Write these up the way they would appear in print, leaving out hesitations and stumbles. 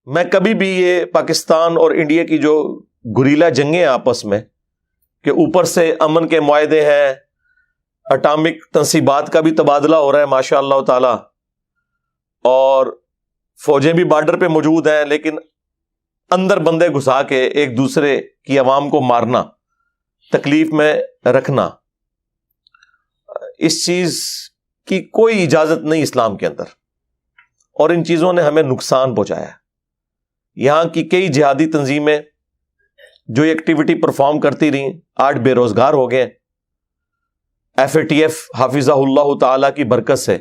میں کبھی بھی یہ پاکستان اور انڈیا کی جو گریلا جنگیں آپس میں کہ اوپر سے امن کے معاہدے ہیں، اٹامک تنصیبات کا بھی تبادلہ ہو رہا ہے ماشاء اللہ تعالی، اور فوجیں بھی بارڈر پہ موجود ہیں، لیکن اندر بندے گھسا کے ایک دوسرے کی عوام کو مارنا، تکلیف میں رکھنا، اس چیز کی کوئی اجازت نہیں اسلام کے اندر، اور ان چیزوں نے ہمیں نقصان پہنچایا ہے۔ یہاں کی کئی جہادی تنظیمیں جو یہ ایکٹیویٹی پرفارم کرتی رہیں آج بے روزگار ہو گئے، ایف اے ٹی ایف حافظہ اللہ تعالی کی برکت سے،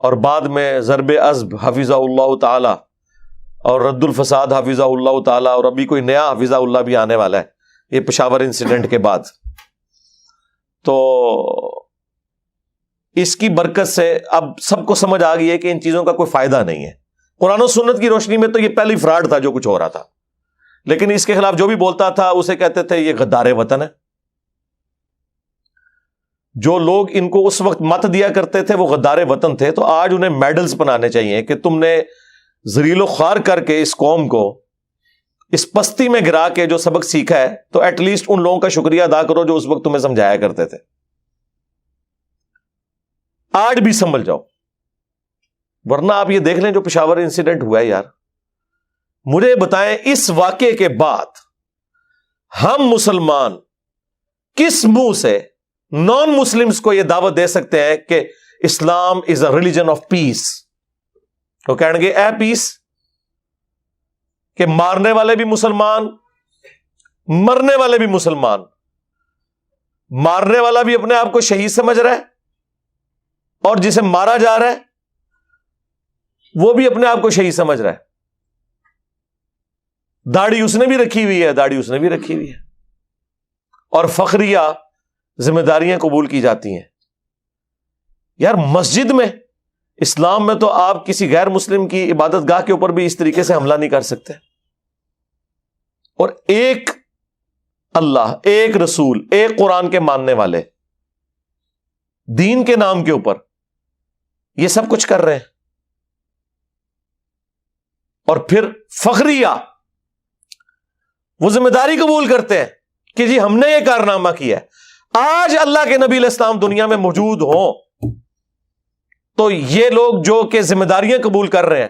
اور بعد میں ضرب عزب حافظہ اللہ تعالی، اور رد الفساد حافظہ اللہ تعالی، اور ابھی کوئی نیا حافظہ اللہ بھی آنے والا ہے یہ پشاور انسیڈنٹ کے بعد۔ تو اس کی برکت سے اب سب کو سمجھ آ گئی ہے کہ ان چیزوں کا کوئی فائدہ نہیں ہے۔ قرآن و سنت کی روشنی میں تو یہ پہلی فراڈ تھا جو کچھ ہو رہا تھا، لیکن اس کے خلاف جو بھی بولتا تھا اسے کہتے تھے یہ غدار وطن ہے۔ جو لوگ ان کو اس وقت مت دیا کرتے تھے وہ غدار وطن تھے، تو آج انہیں میڈلز بنانے چاہیے کہ تم نے ذلیل و خوار کر کے اس قوم کو اس پستی میں گرا کے جو سبق سیکھا ہے، تو ایٹ لیسٹ ان لوگوں کا شکریہ ادا کرو جو اس وقت تمہیں سمجھایا کرتے تھے۔ آج بھی سنبھل جاؤ، ورنہ آپ یہ دیکھ لیں جو پشاور انسیڈنٹ ہوا ہے، یار مجھے بتائیں اس واقعے کے بعد ہم مسلمان کس منہ سے نان مسلمز کو یہ دعوت دے سکتے ہیں کہ اسلام از اے ریلیجن آف پیس؟ وہ کہیں گے اے پیس، کہ مارنے والے بھی مسلمان، مرنے والے بھی مسلمان، مارنے والا بھی اپنے آپ کو شہید سمجھ رہا ہے، اور جسے مارا جا رہا ہے وہ بھی اپنے آپ کو شہید سمجھ رہا ہے۔ داڑھی اس نے بھی رکھی ہوئی ہے، داڑھی اس نے بھی رکھی ہوئی ہے، اور فخریہ ذمہ داریاں قبول کی جاتی ہیں۔ یار مسجد میں، اسلام میں تو آپ کسی غیر مسلم کی عبادت گاہ کے اوپر بھی اس طریقے سے حملہ نہیں کر سکتے، اور ایک اللہ، ایک رسول، ایک قرآن کے ماننے والے دین کے نام کے اوپر یہ سب کچھ کر رہے ہیں، اور پھر فخریہ وہ ذمہ داری قبول کرتے ہیں کہ جی ہم نے یہ کارنامہ کیا ہے۔ آج اللہ کے نبی علیہ السلام دنیا میں موجود ہوں تو یہ لوگ جو کہ ذمہ داریاں قبول کر رہے ہیں،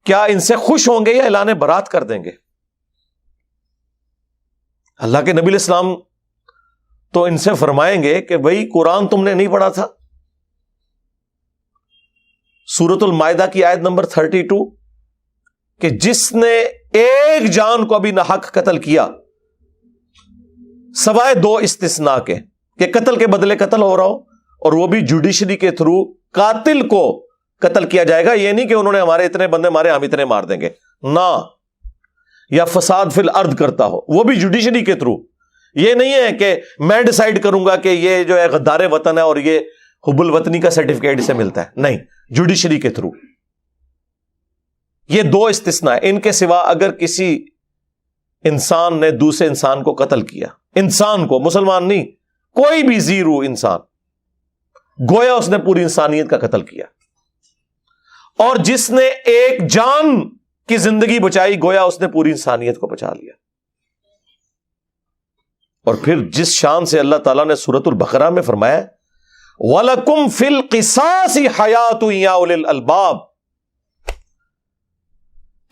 کیا ان سے خوش ہوں گے یا اعلان برات کر دیں گے؟ اللہ کے نبی علیہ السلام تو ان سے فرمائیں گے کہ بھائی قرآن تم نے نہیں پڑھا تھا؟ سورۃ المائدہ کی آیت نمبر 32 کہ جس نے ایک جان کو ابھی ناحق قتل کیا سوائے 2 استثناء کے، کہ قتل کے بدلے قتل ہو رہا ہو، اور وہ بھی جوڈیشری کے تھرو قاتل کو قتل کیا جائے گا، یہ نہیں کہ انہوں نے ہمارے اتنے بندے مارے ہم اتنے مار دیں گے، نہ، یا فساد فی الارض کرتا ہو وہ بھی جوڈیشری کے تھرو، یہ نہیں ہے کہ میں ڈیسائیڈ کروں گا کہ یہ جو ہے غدار وطن ہے اور یہ حب الوطنی کا سرٹیفکیٹ سے ملتا ہے، نہیں، جوڈیشری کے تھرو۔ یہ 2 استثناء، ان کے سوا اگر کسی انسان نے دوسرے انسان کو قتل کیا، انسان کو، مسلمان نہیں، کوئی بھی زیرو انسان، گویا اس نے پوری انسانیت کا قتل کیا، اور جس نے ایک جان کی زندگی بچائی گویا اس نے پوری انسانیت کو بچا لیا۔ اور پھر جس شان سے اللہ تعالیٰ نے سورۃ البقرہ میں فرمایا وَلَكُمْ فِي الْقِصَاصِ حَيَاةٌ يَا أُولِي الْأَلْبَابِ،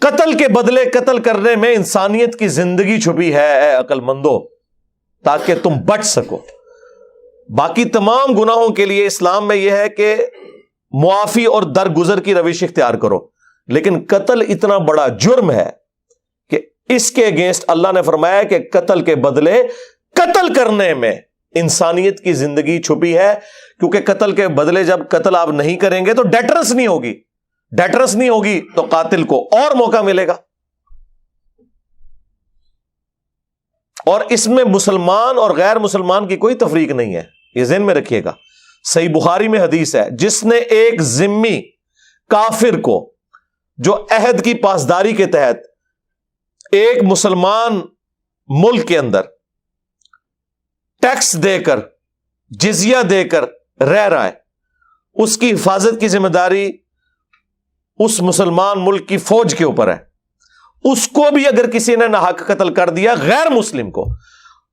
قتل کے بدلے قتل کرنے میں انسانیت کی زندگی چھپی ہے اے عقل مندو، تاکہ تم بچ سکو۔ باقی تمام گناہوں کے لیے اسلام میں یہ ہے کہ معافی اور درگزر کی روش اختیار کرو، لیکن قتل اتنا بڑا جرم ہے کہ اس کے اگینسٹ اللہ نے فرمایا کہ قتل کے بدلے قتل کرنے میں انسانیت کی زندگی چھپی ہے، کیونکہ قتل کے بدلے جب قتل آپ نہیں کریں گے تو ڈیٹرنس نہیں ہوگی، ڈیٹرنس نہیں ہوگی تو قاتل کو اور موقع ملے گا۔ اور اس میں مسلمان اور غیر مسلمان کی کوئی تفریق نہیں ہے، یہ ذہن میں رکھیے گا۔ صحیح بخاری میں حدیث ہے، جس نے ایک ذمی کافر کو جو عہد کی پاسداری کے تحت ایک مسلمان ملک کے اندر ٹیکس دے کر، جزیہ دے کر رہ رہا ہے، اس کی حفاظت کی ذمہ داری اس مسلمان ملک کی فوج کے اوپر ہے، اس کو بھی اگر کسی نے ناحق قتل کر دیا غیر مسلم کو،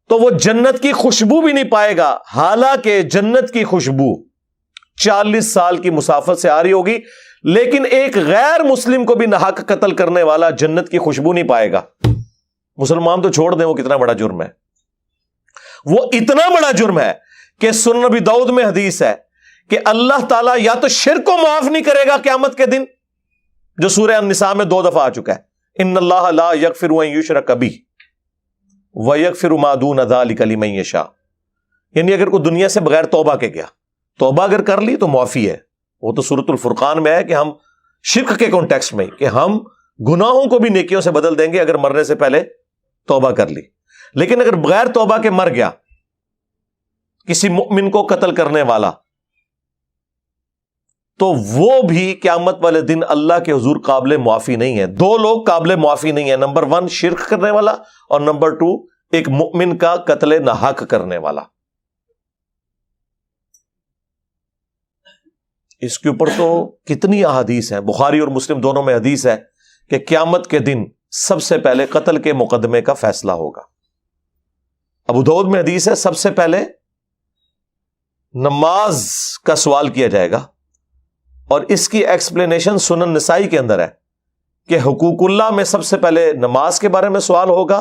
تو وہ جنت کی خوشبو بھی نہیں پائے گا، حالانکہ جنت کی خوشبو 40 سال کی مسافت سے آ رہی ہوگی، لیکن ایک غیر مسلم کو بھی ناحق قتل کرنے والا جنت کی خوشبو نہیں پائے گا۔ مسلمان تو چھوڑ دیں، وہ کتنا بڑا جرم ہے، وہ اتنا بڑا جرم ہے کہ سنن نبی داؤد میں حدیث ہے کہ اللہ تعالیٰ یا تو شرک کو معاف نہیں کرے گا قیامت کے دن، جو سورہ النساء میں 2 دفعہ آ چکا ہے، ان اللہ لا یغفر ان یشرک بہ ویغفر ما دون ذلک لمن یشاء، یعنی اگر کوئی دنیا سے بغیر توبہ کے گیا، توبہ اگر کر لی تو معافی ہے، وہ تو سورۃ الفرقان میں ہے کہ ہم شرک کے کانٹیکسٹ میں کہ ہم گناہوں کو بھی نیکیوں سے بدل دیں گے اگر مرنے سے پہلے توبہ کر لی، لیکن اگر بغیر توبہ کے مر گیا کسی مؤمن کو قتل کرنے والا، تو وہ بھی قیامت والے دن اللہ کے حضور قابل معافی نہیں ہے۔ 2 لوگ قابل معافی نہیں ہے، نمبر 1 شرک کرنے والا، اور نمبر 2 ایک مؤمن کا قتل ناحق کرنے والا۔ اس کے اوپر تو کتنی احادیث ہیں، بخاری اور مسلم دونوں میں حدیث ہے کہ قیامت کے دن سب سے پہلے قتل کے مقدمے کا فیصلہ ہوگا۔ ابو داؤد میں حدیث ہے سب سے پہلے نماز کا سوال کیا جائے گا، اور اس کی ایکسپلینیشن سنن نسائی کے اندر ہے کہ حقوق اللہ میں سب سے پہلے نماز کے بارے میں سوال ہوگا،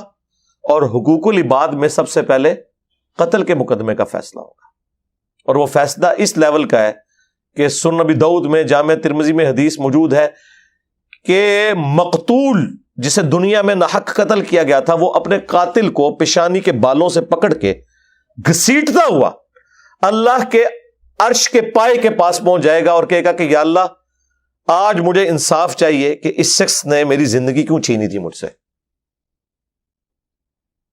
اور حقوق العباد میں سب سے پہلے قتل کے مقدمے کا فیصلہ ہوگا۔ اور وہ فیصلہ اس لیول کا ہے کہ سنن نبی داؤد میں جامع ترمذی میں حدیث موجود ہے کہ مقتول جسے دنیا میں ناحق قتل کیا گیا تھا، وہ اپنے قاتل کو پیشانی کے بالوں سے پکڑ کے گھسیٹتا ہوا اللہ کے عرش کے پائے کے پاس پہنچ جائے گا اور کہے گا کہ یا اللہ آج مجھے انصاف چاہیے کہ اس شخص نے میری زندگی کیوں چھینی تھی مجھ سے۔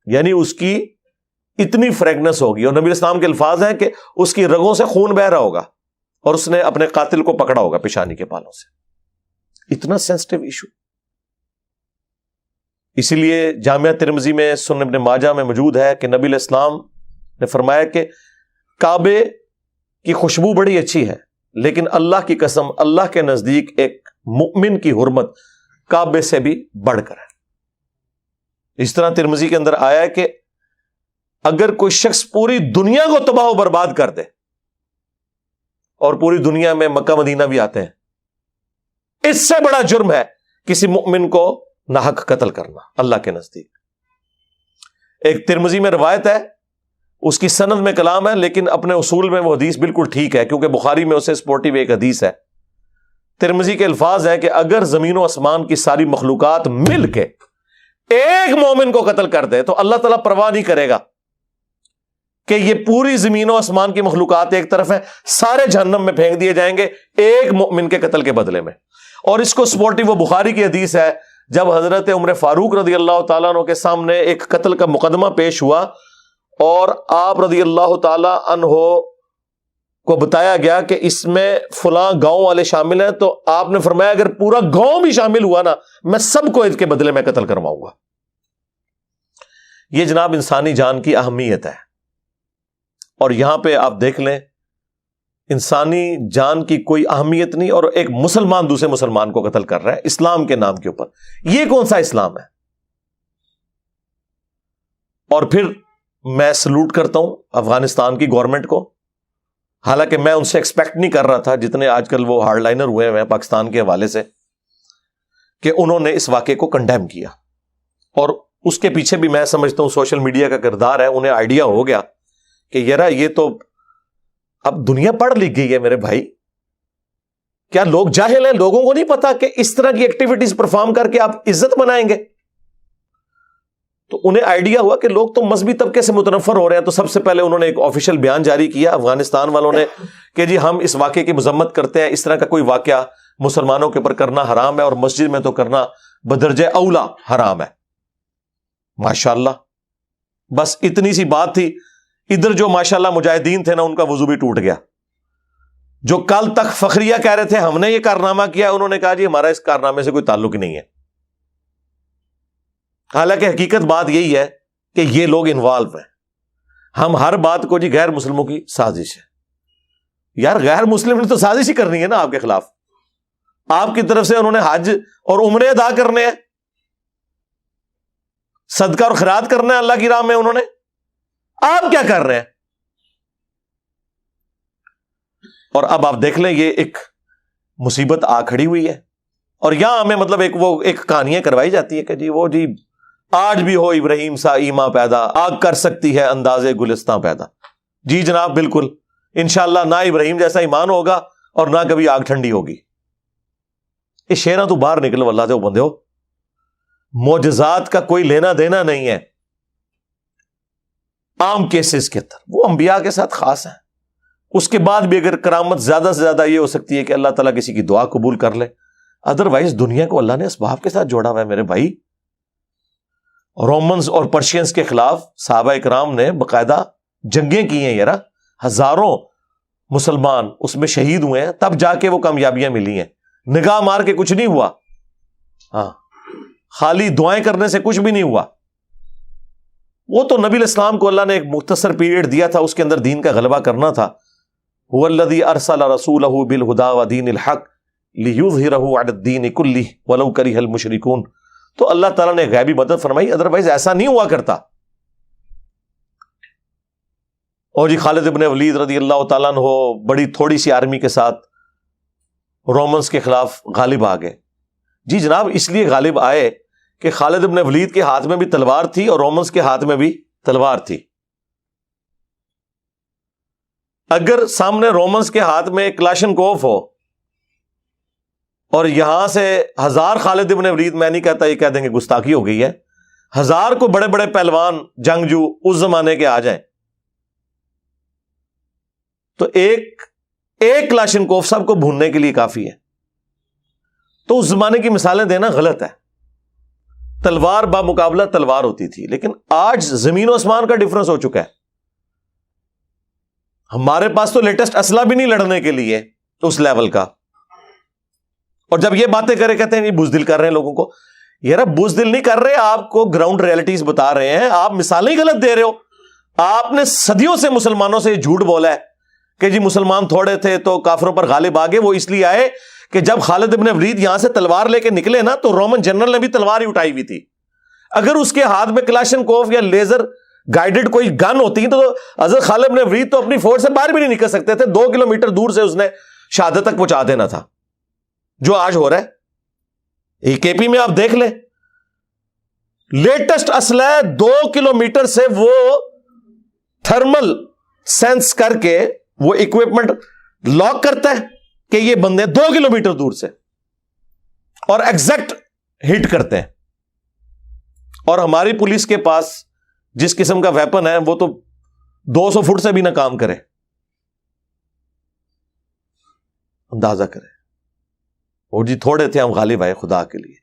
یعنی اس کی اتنی فریگنس ہوگی، اور نبی اسلام کے الفاظ ہیں کہ اس کی رگوں سے خون بہ رہا ہوگا، اور اس نے اپنے قاتل کو پکڑا ہوگا پیشانی کے بالوں سے۔ اتنا سینسٹیو ایشو، اسی لیے جامعہ ترمذی میں، سنن ابن ماجہ میں موجود ہے کہ نبی علیہ السلام نے فرمایا کہ کعبے کی خوشبو بڑی اچھی ہے، لیکن اللہ کی قسم اللہ کے نزدیک ایک مؤمن کی حرمت کعبے سے بھی بڑھ کر ہے۔ اس طرح ترمذی کے اندر آیا ہے کہ اگر کوئی شخص پوری دنیا کو تباہ و برباد کر دے، اور پوری دنیا میں مکہ مدینہ بھی آتے ہیں، اس سے بڑا جرم ہے کسی مؤمن کو ناحق قتل کرنا اللہ کے نزدیک۔ ایک ترمذی میں روایت ہے، اس کی سند میں کلام ہے، لیکن اپنے اصول میں وہ حدیث بالکل ٹھیک ہے، کیونکہ بخاری میں اسے سپورٹیو ایک حدیث ہے۔ ترمذی کے الفاظ ہیں کہ اگر زمین و آسمان کی ساری مخلوقات مل کے ایک مومن کو قتل کر دے تو اللہ تعالیٰ پرواہ نہیں کرے گا کہ یہ پوری زمین و آسمان کی مخلوقات ایک طرف ہیں، سارے جہنم میں پھینک دیے جائیں گے ایک مومن کے قتل کے بدلے میں۔ اور اس کو سپورٹیو وہ بخاری کی حدیث ہے، جب حضرت عمر فاروق رضی اللہ تعالیٰ عنہ کے سامنے ایک قتل کا مقدمہ پیش ہوا اور آپ رضی اللہ تعالی عنہ کو بتایا گیا کہ اس میں فلاں گاؤں والے شامل ہیں، تو آپ نے فرمایا اگر پورا گاؤں بھی شامل ہوا نا، میں سب کو اس کے بدلے میں قتل کرواؤں گا۔ یہ جناب انسانی جان کی اہمیت ہے، اور یہاں پہ آپ دیکھ لیں انسانی جان کی کوئی اہمیت نہیں، اور ایک مسلمان دوسرے مسلمان کو قتل کر رہا ہے اسلام کے نام کے اوپر۔ یہ کون سا اسلام ہے؟ اور پھر میں سلوٹ کرتا ہوں افغانستان کی گورنمنٹ کو، حالانکہ میں ان سے ایکسپیکٹ نہیں کر رہا تھا جتنے آج کل وہ ہارڈ لائنر ہوئے ہیں پاکستان کے حوالے سے، کہ انہوں نے اس واقعے کو کنڈیم کیا۔ اور اس کے پیچھے بھی میں سمجھتا ہوں سوشل میڈیا کا کردار ہے، انہیں آئیڈیا ہو گیا کہ یار یہ تو اب دنیا پڑھ لکھ گئی ہے میرے بھائی، کیا لوگ جاہل ہیں؟ لوگوں کو نہیں پتا کہ اس طرح کی ایکٹیویٹیز پرفارم کر کے آپ عزت منائیں گے؟ تو انہیں آئیڈیا ہوا کہ لوگ تو مذہبی طبقے سے متنفر ہو رہے ہیں، تو سب سے پہلے انہوں نے ایک آفیشیل بیان جاری کیا افغانستان والوں نے کہ جی ہم اس واقعے کی مذمت کرتے ہیں، اس طرح کا کوئی واقعہ مسلمانوں کے اوپر کرنا حرام ہے، اور مسجد میں تو کرنا بدرجہ اولا حرام ہے۔ ماشاءاللہ، بس اتنی سی بات تھی، ادھر جو ماشاءاللہ مجاہدین تھے نا، ان کا وضو بھی ٹوٹ گیا۔ جو کل تک فخریہ کہہ رہے تھے ہم نے یہ کارنامہ کیا، انہوں نے کہا جی ہمارا اس کارنامے سے کوئی تعلق ہی نہیں ہے۔ حالانکہ حقیقت بات یہی ہے کہ یہ لوگ انوالو ہیں۔ ہم ہر بات کو جی غیر مسلموں کی سازش ہے، یار غیر مسلم نے تو سازش ہی کرنی ہے نا آپ کے خلاف، آپ کی طرف سے انہوں نے حج اور عمرے ادا کرنے ہیں، صدقہ اور خیرات کرنا ہے اللہ کی راہ میں انہوں نے، آپ کیا کر رہے ہیں؟ اور اب آپ دیکھ لیں یہ ایک مصیبت آ کھڑی ہوئی ہے، اور یہاں ہمیں مطلب ایک کہانیاں کروائی جاتی ہے کہ جی آج بھی ہو ابراہیم سا ایماں پیدا، آگ کر سکتی ہے اندازے گلستاں پیدا۔ جی جناب بالکل، انشاءاللہ نہ ابراہیم جیسا ایمان ہوگا اور نہ کبھی آگ ٹھنڈی ہوگی۔ اس شیراں تو باہر نکلو اللہ دے بندے ہو، معجزات کا کوئی لینا دینا نہیں ہے، عام کیسز کے اندر وہ انبیاء کے ساتھ خاص ہیں۔ اس کے بعد بھی اگر کرامت زیادہ سے زیادہ یہ ہو سکتی ہے کہ اللہ تعالیٰ کسی کی دعا قبول کر لے، ادروائز دنیا کو اللہ نے اسباب کے ساتھ جوڑا ہوا ہے میرے بھائی۔ رومنز اور پرشینز کے خلاف صحابہ اکرام نے باقاعدہ جنگیں کی ہیں یار، ہزاروں مسلمان اس میں شہید ہوئے ہیں، تب جا کے وہ کامیابیاں ملی ہیں۔ نگاہ مار کے کچھ نہیں ہوا، ہاں خالی دعائیں کرنے سے کچھ بھی نہیں ہوا۔ وہ تو نبی الاسلام کو اللہ نے ایک مختصر پیریڈ دیا تھا، اس کے اندر دین کا غلبہ کرنا تھا۔ هو الذی ارسل رسولہ بالہدی ودین الحق لیظہرہ علی الدین کلہ ولو کرہ المشرکون۔ تو اللہ تعالیٰ نے غیبی مدد فرمائی، ادروائز ایسا نہیں ہوا کرتا۔ اور جی خالد ابن ولید رضی اللہ تعالیٰ عنہ بڑی تھوڑی سی آرمی کے ساتھ رومنز کے خلاف غالب آ گئے۔ جی جناب اس لیے غالب آئے کہ خالد ابن ولید کے ہاتھ میں بھی تلوار تھی اور رومنز کے ہاتھ میں بھی تلوار تھی۔ اگر سامنے رومنز کے ہاتھ میں ایک کلاشنکوف ہو اور یہاں سے 1000 خالد ابن ولید، میں نہیں کہتا یہ کہہ دیں گے گستاخی ہو گئی ہے، 1000 کو بڑے بڑے پہلوان جنگجو اس زمانے کے آ جائیں تو ایک کلاشنکوف سب کو بھوننے کے لیے کافی ہے۔ تو اس زمانے کی مثالیں دینا غلط ہے، تلوار بامقابلہ تلوار ہوتی تھی، لیکن آج زمین و آسمان کا ڈفرنس ہو چکا ہے۔ ہمارے پاس تو لیٹسٹ اسلحہ بھی نہیں لڑنے کے لیے اس لیول کا، اور جب یہ باتیں کرے کہتے ہیں یہ بزدل کر رہے ہیں لوگوں کو۔ یار بزدل نہیں کر رہے، آپ کو گراؤنڈ ریئلٹیز بتا رہے ہیں، آپ مثالیں ہی غلط دے رہے ہو۔ آپ نے صدیوں سے مسلمانوں سے یہ جھوٹ بولا ہے کہ جی مسلمان تھوڑے تھے تو کافروں پر غالب آگے۔ وہ اس لیے آئے کہ جب خالد ابن ولید یہاں سے تلوار لے کے نکلے نا تو رومن جنرل نے بھی تلوار ہی اٹھائی ہوئی تھی۔ اگر اس کے ہاتھ میں کلاشنکوف یا لیزر گائیڈڈ کوئی گن ہوتی تو حضرت خالد ابن ولید تو اپنی فوج سے باہر بھی نہیں نکل سکتے تھے، 2 کلومیٹر دور سے اس نے شہادت تک پہنچا دینا تھا، جو آج ہو رہا ہے۔ کے پی میں آپ دیکھ لیں، لیٹسٹ اسلحہ 2 کلومیٹر سے وہ تھرمل سینس کر کے وہ اکوپمنٹ لاک کرتا ہے کہ یہ بندے 2 کلومیٹر دور سے، اور ایگزیکٹ ہٹ کرتے ہیں۔ اور ہماری پولیس کے پاس جس قسم کا ویپن ہے وہ تو 200 فٹ سے بھی نہ کام کرے، اندازہ کرے۔ اور جی تھوڑے تھے ہم غالب آئے خدا کے لیے۔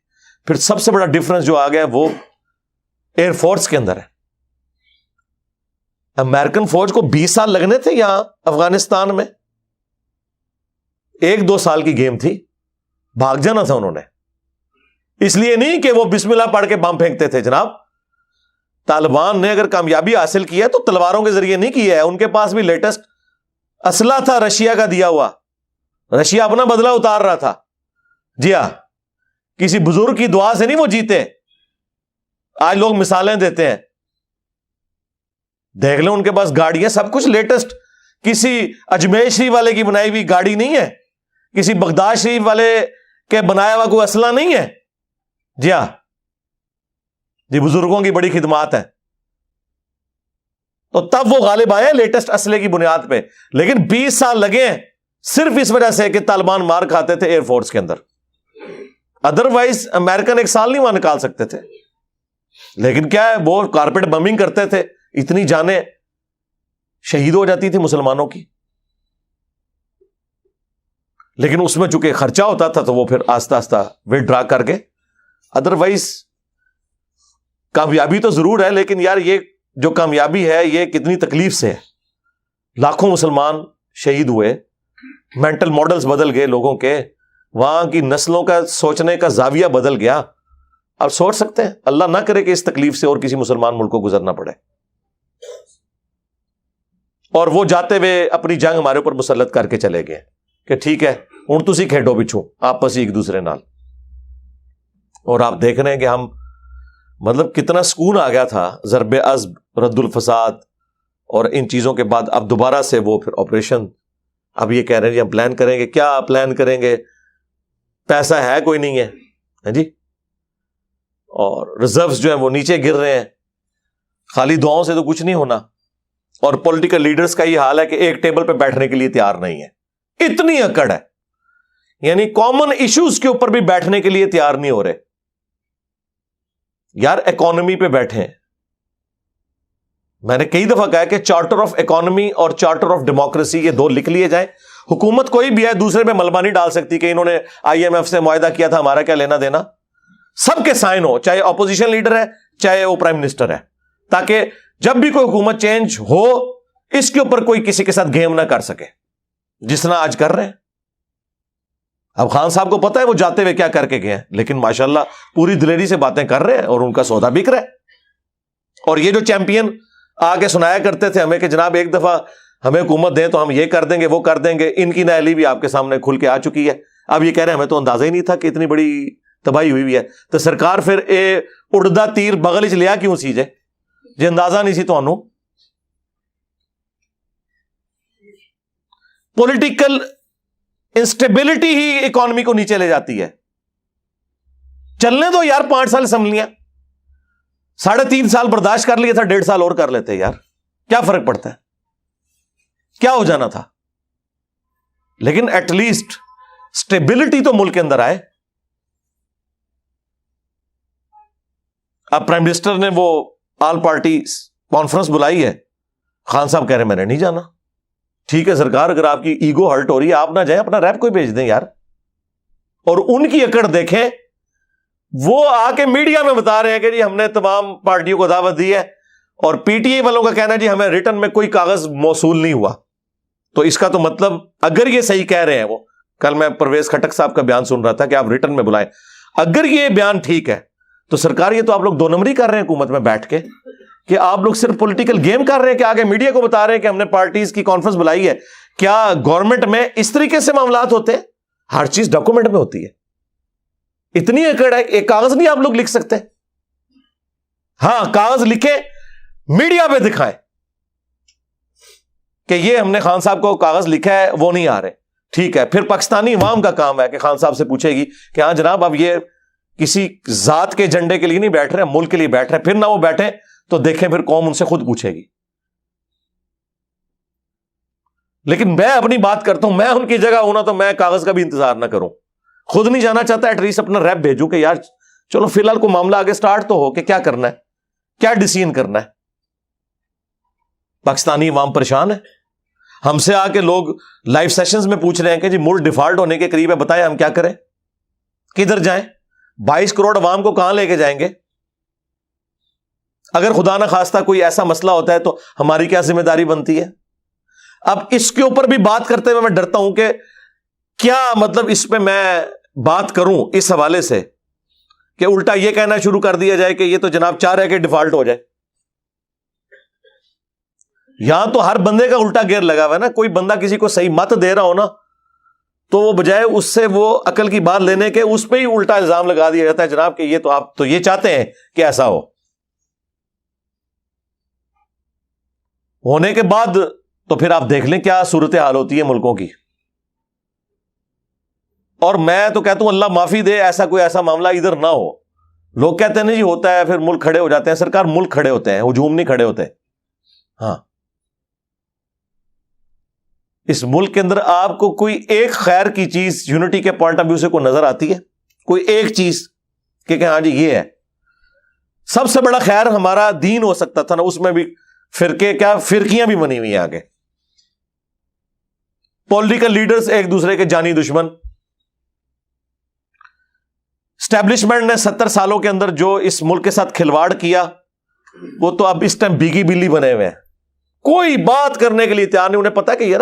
پھر سب سے بڑا ڈفرنس جو آ گیا وہ ایئر فورس کے اندر ہے۔ امریکن فوج کو 20 سال لگنے تھے یہاں افغانستان میں، 1-2 سال کی گیم تھی، بھاگ جانا تھا انہوں نے۔ اس لیے نہیں کہ وہ بسم اللہ پڑھ کے بم پھینکتے تھے جناب۔ طالبان نے اگر کامیابی حاصل کی ہے تو تلواروں کے ذریعے نہیں کی ہے، ان کے پاس بھی لیٹسٹ اسلحہ تھا رشیا کا دیا ہوا، رشیا اپنا بدلہ اتار رہا تھا۔ جی ہاں، کسی بزرگ کی دعا سے نہیں وہ جیتے۔ آج لوگ مثالیں دیتے ہیں، دیکھ لیں ان کے پاس گاڑیاں سب کچھ لیٹسٹ، کسی اجمیر شریف والے کی بنائی ہوئی گاڑی نہیں ہے، کسی بغداد شریف والے کے بنایا ہوا کوئی اسلحہ نہیں ہے۔ جی ہاں جی، بزرگوں کی بڑی خدمات ہیں۔ تو تب وہ غالب آئے لیٹسٹ اسلحے کی بنیاد پہ، لیکن 20 سال لگے ہیں صرف اس وجہ سے کہ طالبان مار کھاتے تھے ایئر فورس کے اندر۔ ادروائز امریکن 1 سال نہیں وہاں نکال سکتے تھے، لیکن کیا ہے وہ کارپیٹ بمبنگ کرتے تھے، اتنی جانیں شہید ہو جاتی تھی مسلمانوں کی۔ لیکن اس میں چونکہ خرچہ ہوتا تھا تو وہ پھر آہستہ آہستہ ود ڈرا کر کے، ادروائز کامیابی تو ضرور ہے، لیکن یار یہ جو کامیابی ہے یہ کتنی تکلیف سے ہے۔ لاکھوں مسلمان شہید ہوئے، مینٹل ماڈلز بدل گئے لوگوں کے، وہاں کی نسلوں کا سوچنے کا زاویہ بدل گیا۔ آپ سوچ سکتے ہیں، اللہ نہ کرے کہ اس تکلیف سے اور کسی مسلمان ملک کو گزرنا پڑے، اور وہ جاتے ہوئے اپنی جنگ ہمارے اوپر مسلط کر کے چلے گئے۔ کہ ٹھیک ہے ہن تسی کھیڈو پچھو آپس ہی ایک دوسرے نال. اور آپ دیکھ رہے ہیں کہ ہم مطلب کتنا سکون آ گیا تھا ضرب عزب، رد الفساد اور ان چیزوں کے بعد اب دوبارہ سے وہ پھر آپریشن. اب یہ کہہ رہے ہیں جی ہم پلان کریں گے. کیا پلان کریں گے؟ پیسہ ہے کوئی نہیں ہے جی، اور ریزروز جو ہیں وہ نیچے گر رہے ہیں. خالی دعاؤں سے تو کچھ نہیں ہونا. اور پولیٹیکل لیڈرز کا یہ حال ہے کہ ایک ٹیبل پہ بیٹھنے کے لیے تیار نہیں ہے. اتنی اکڑ ہے، یعنی کامن ایشوز کے اوپر بھی بیٹھنے کے لیے تیار نہیں ہو رہے. یار اکانومی پہ بیٹھیں. میں نے کئی دفعہ کہا کہ چارٹر آف اکانومی اور چارٹر آف ڈیموکریسی یہ دو لکھ لیے جائیں. حکومت کوئی بھی ہے دوسرے پہ ملبہ نہیں ڈال سکتی کہ انہوں نے IMF سے معاہدہ کیا تھا ہمارا کیا لینا دینا. سب کے سائن ہو، چاہے اپوزیشن لیڈر ہے چاہے وہ پرائم منسٹر ہے، تاکہ جب بھی کوئی حکومت چینج ہو اس کے اوپر کوئی کسی کے ساتھ گیم نہ کر سکے جس طرح آج کر رہے ہیں. اب خان صاحب کو پتا ہے وہ جاتے ہوئے کیا کر کے گئے ہیں، لیکن ماشاءاللہ پوری دلیری سے باتیں کر رہے ہیں اور ان کا سودا بک رہا ہے. اور یہ جو چیمپئن آ کے سنایا کرتے تھے ہمیں کہ جناب ایک دفعہ ہمیں حکومت دیں تو ہم یہ کر دیں گے وہ کر دیں گے، ان کی نااہلی بھی آپ کے سامنے کھل کے آ چکی ہے. اب یہ کہہ رہے ہیں ہمیں تو اندازہ ہی نہیں تھا کہ اتنی بڑی تباہی ہوئی ہے. تو سرکار پھر اڑدا تیر بغل چ لیا کیوں سی جے اندازہ نہیں سی تانوں. پولیٹیکل انسٹیبلٹی ہی اکانومی کو نیچے لے جاتی ہے. چلنے دو یار 5 سال اسمبلیاں، 3.5 سال برداشت کر لیا تھا، 1.5 سال اور کر لیتے یار، کیا فرق پڑتا ہے؟ کیا ہو جانا تھا؟ لیکن ایٹ لیسٹ اسٹیبلٹی تو ملک کے اندر آئے. اب پرائم منسٹر نے وہ آل پارٹی کانفرنس بلائی ہے، خان صاحب کہہ رہے میں نے نہیں جانا. ٹھیک ہے سرکار، اگر آپ کی ایگو ہرٹ ہو رہی ہے آپ نہ جائیں، اپنا ریپ کوئی بھیج دیں یار. اور ان کی اکڑ دیکھیں، وہ آ کے میڈیا میں بتا رہے ہیں کہ جی ہم نے تمام پارٹیوں کو دعوت دی ہے، اور PTI والوں کا کہنا ہے جی ہمیں ریٹن میں کوئی کاغذ موصول نہیں ہوا. تو اس کا تو مطلب اگر یہ صحیح کہہ رہے ہیں، وہ کل میں پرویز خٹک صاحب کا بیان سن رہا تھا کہ آپ ریٹن میں بلائیں، اگر یہ بیان ٹھیک ہے تو سرکار یہ تو آپ لوگ 2 نمبری کر رہے ہیں حکومت میں بیٹھ کے، کہ آپ لوگ صرف پولیٹیکل گیم کر رہے ہیں کہ آگے میڈیا کو بتا رہے ہیں کہ ہم نے پارٹیز کی کانفرنس بلائی ہے. کیا گورنمنٹ میں اس طریقے سے معاملات ہوتے ہیں؟ ہر چیز ڈاکومنٹ میں ہوتی ہے. اتنی اکڑ ہے، ایک کاغذ نہیں آپ لوگ لکھ سکتے؟ ہاں کاغذ لکھیں، میڈیا پہ دکھائیں کہ یہ ہم نے خان صاحب کو کاغذ لکھا ہے، وہ نہیں آ رہے. ٹھیک ہے، پھر پاکستانی عوام کا کام ہے کہ خان صاحب سے پوچھے گی کہ ہاں جناب اب یہ کسی ذات کے جھنڈے کے لیے نہیں بیٹھ رہے، ملک کے لیے بیٹھ رہے. پھر نہ وہ بیٹھے تو دیکھیں پھر قوم ان سے خود پوچھے گی. لیکن میں اپنی بات کرتا ہوں، میں ان کی جگہ ہونا تو میں کاغذ کا بھی انتظار نہ کروں. خود نہیں جانا چاہتا ایٹ لیسٹ اپنا ریپ بھیجوں کہ یار چلو فی الحال کو معاملہ آگے سٹارٹ تو ہو کہ کیا کرنا ہے، کیا ڈیسیژن کرنا ہے. پاکستانی عوام پریشان ہے. ہم سے آ کے لوگ لائیو سیشنز میں پوچھ رہے ہیں کہ جی ملک ڈیفالٹ ہونے کے قریب ہے، بتائیں ہم کیا کریں، کدھر جائیں، 22 کروڑ عوام کو کہاں لے کے جائیں گے. اگر خدا نہ خواستہ کوئی ایسا مسئلہ ہوتا ہے تو ہماری کیا ذمہ داری بنتی ہے. اب اس کے اوپر بھی بات کرتے ہوئے میں ڈرتا ہوں کہ کیا مطلب اس پہ میں بات کروں اس حوالے سے کہ الٹا یہ کہنا شروع کر دیا جائے کہ یہ تو جناب چاہ رہے کہ ڈیفالٹ ہو جائے. یہاں تو ہر بندے کا الٹا گیئر لگا ہوا ہے نا. کوئی بندہ کسی کو صحیح مت دے رہا ہو نا تو وہ بجائے اس سے وہ عقل کی بات لینے کے اس پہ ہی الٹا الزام لگا دیا جاتا ہے جناب کہ یہ تو آپ تو یہ چاہتے ہیں کہ ایسا ہونے کے بعد تو پھر آپ دیکھ لیں کیا صورتحال ہوتی ہے ملکوں کی. اور میں تو کہتا ہوں اللہ معافی دے ایسا کوئی ایسا معاملہ ادھر نہ ہو. لوگ کہتے ہیں نا جی ہوتا ہے پھر ملک کھڑے ہو جاتے ہیں. سرکار ملک کھڑے ہوتے ہیں، ہجوم نہیں کھڑے ہوتے. ہاں اس ملک کے اندر آپ کو کوئی ایک خیر کی چیز یونٹی کے پوائنٹ آف ویو سے کوئی نظر آتی ہے؟ کوئی ایک چیز کہ ہاں جی یہ ہے. سب سے بڑا خیر ہمارا دین ہو سکتا تھا نا، اس میں بھی فرقیاں بھی بنی ہوئی ہیں آگے. پولیٹیکل لیڈرز ایک دوسرے کے جانی دشمن. اسٹیبلشمنٹ نے 70 سالوں کے اندر جو اس ملک کے ساتھ کھلواڑ کیا وہ تو اب اس ٹائم بیگی بلی بنے ہوئے ہیں. کوئی بات کرنے کے لیے تیار نہیں. انہیں پتا کہ یار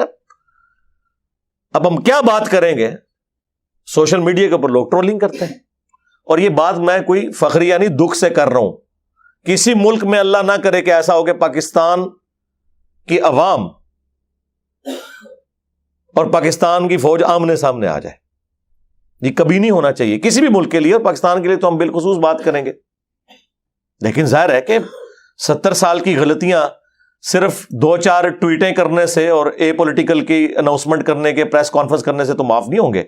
اب ہم کیا بات کریں گے. سوشل میڈیا کے اوپر لوگ ٹرولنگ کرتے ہیں. اور یہ بات میں کوئی فخری یعنی دکھ سے کر رہا ہوں. کسی ملک میں اللہ نہ کرے کہ ایسا ہو کہ پاکستان کی عوام اور پاکستان کی فوج آمنے سامنے آ جائے. یہ کبھی نہیں ہونا چاہیے کسی بھی ملک کے لیے, اور پاکستان کے لیے تو ہم بالخصوص بات کریں گے. لیکن ظاہر ہے کہ 70 سال کی غلطیاں صرف 2-4 ٹویٹیں کرنے سے اور اے پولیٹیکل کی اناؤنسمنٹ کرنے کے, پریس کانفرنس کرنے سے تو معاف نہیں ہوں گے.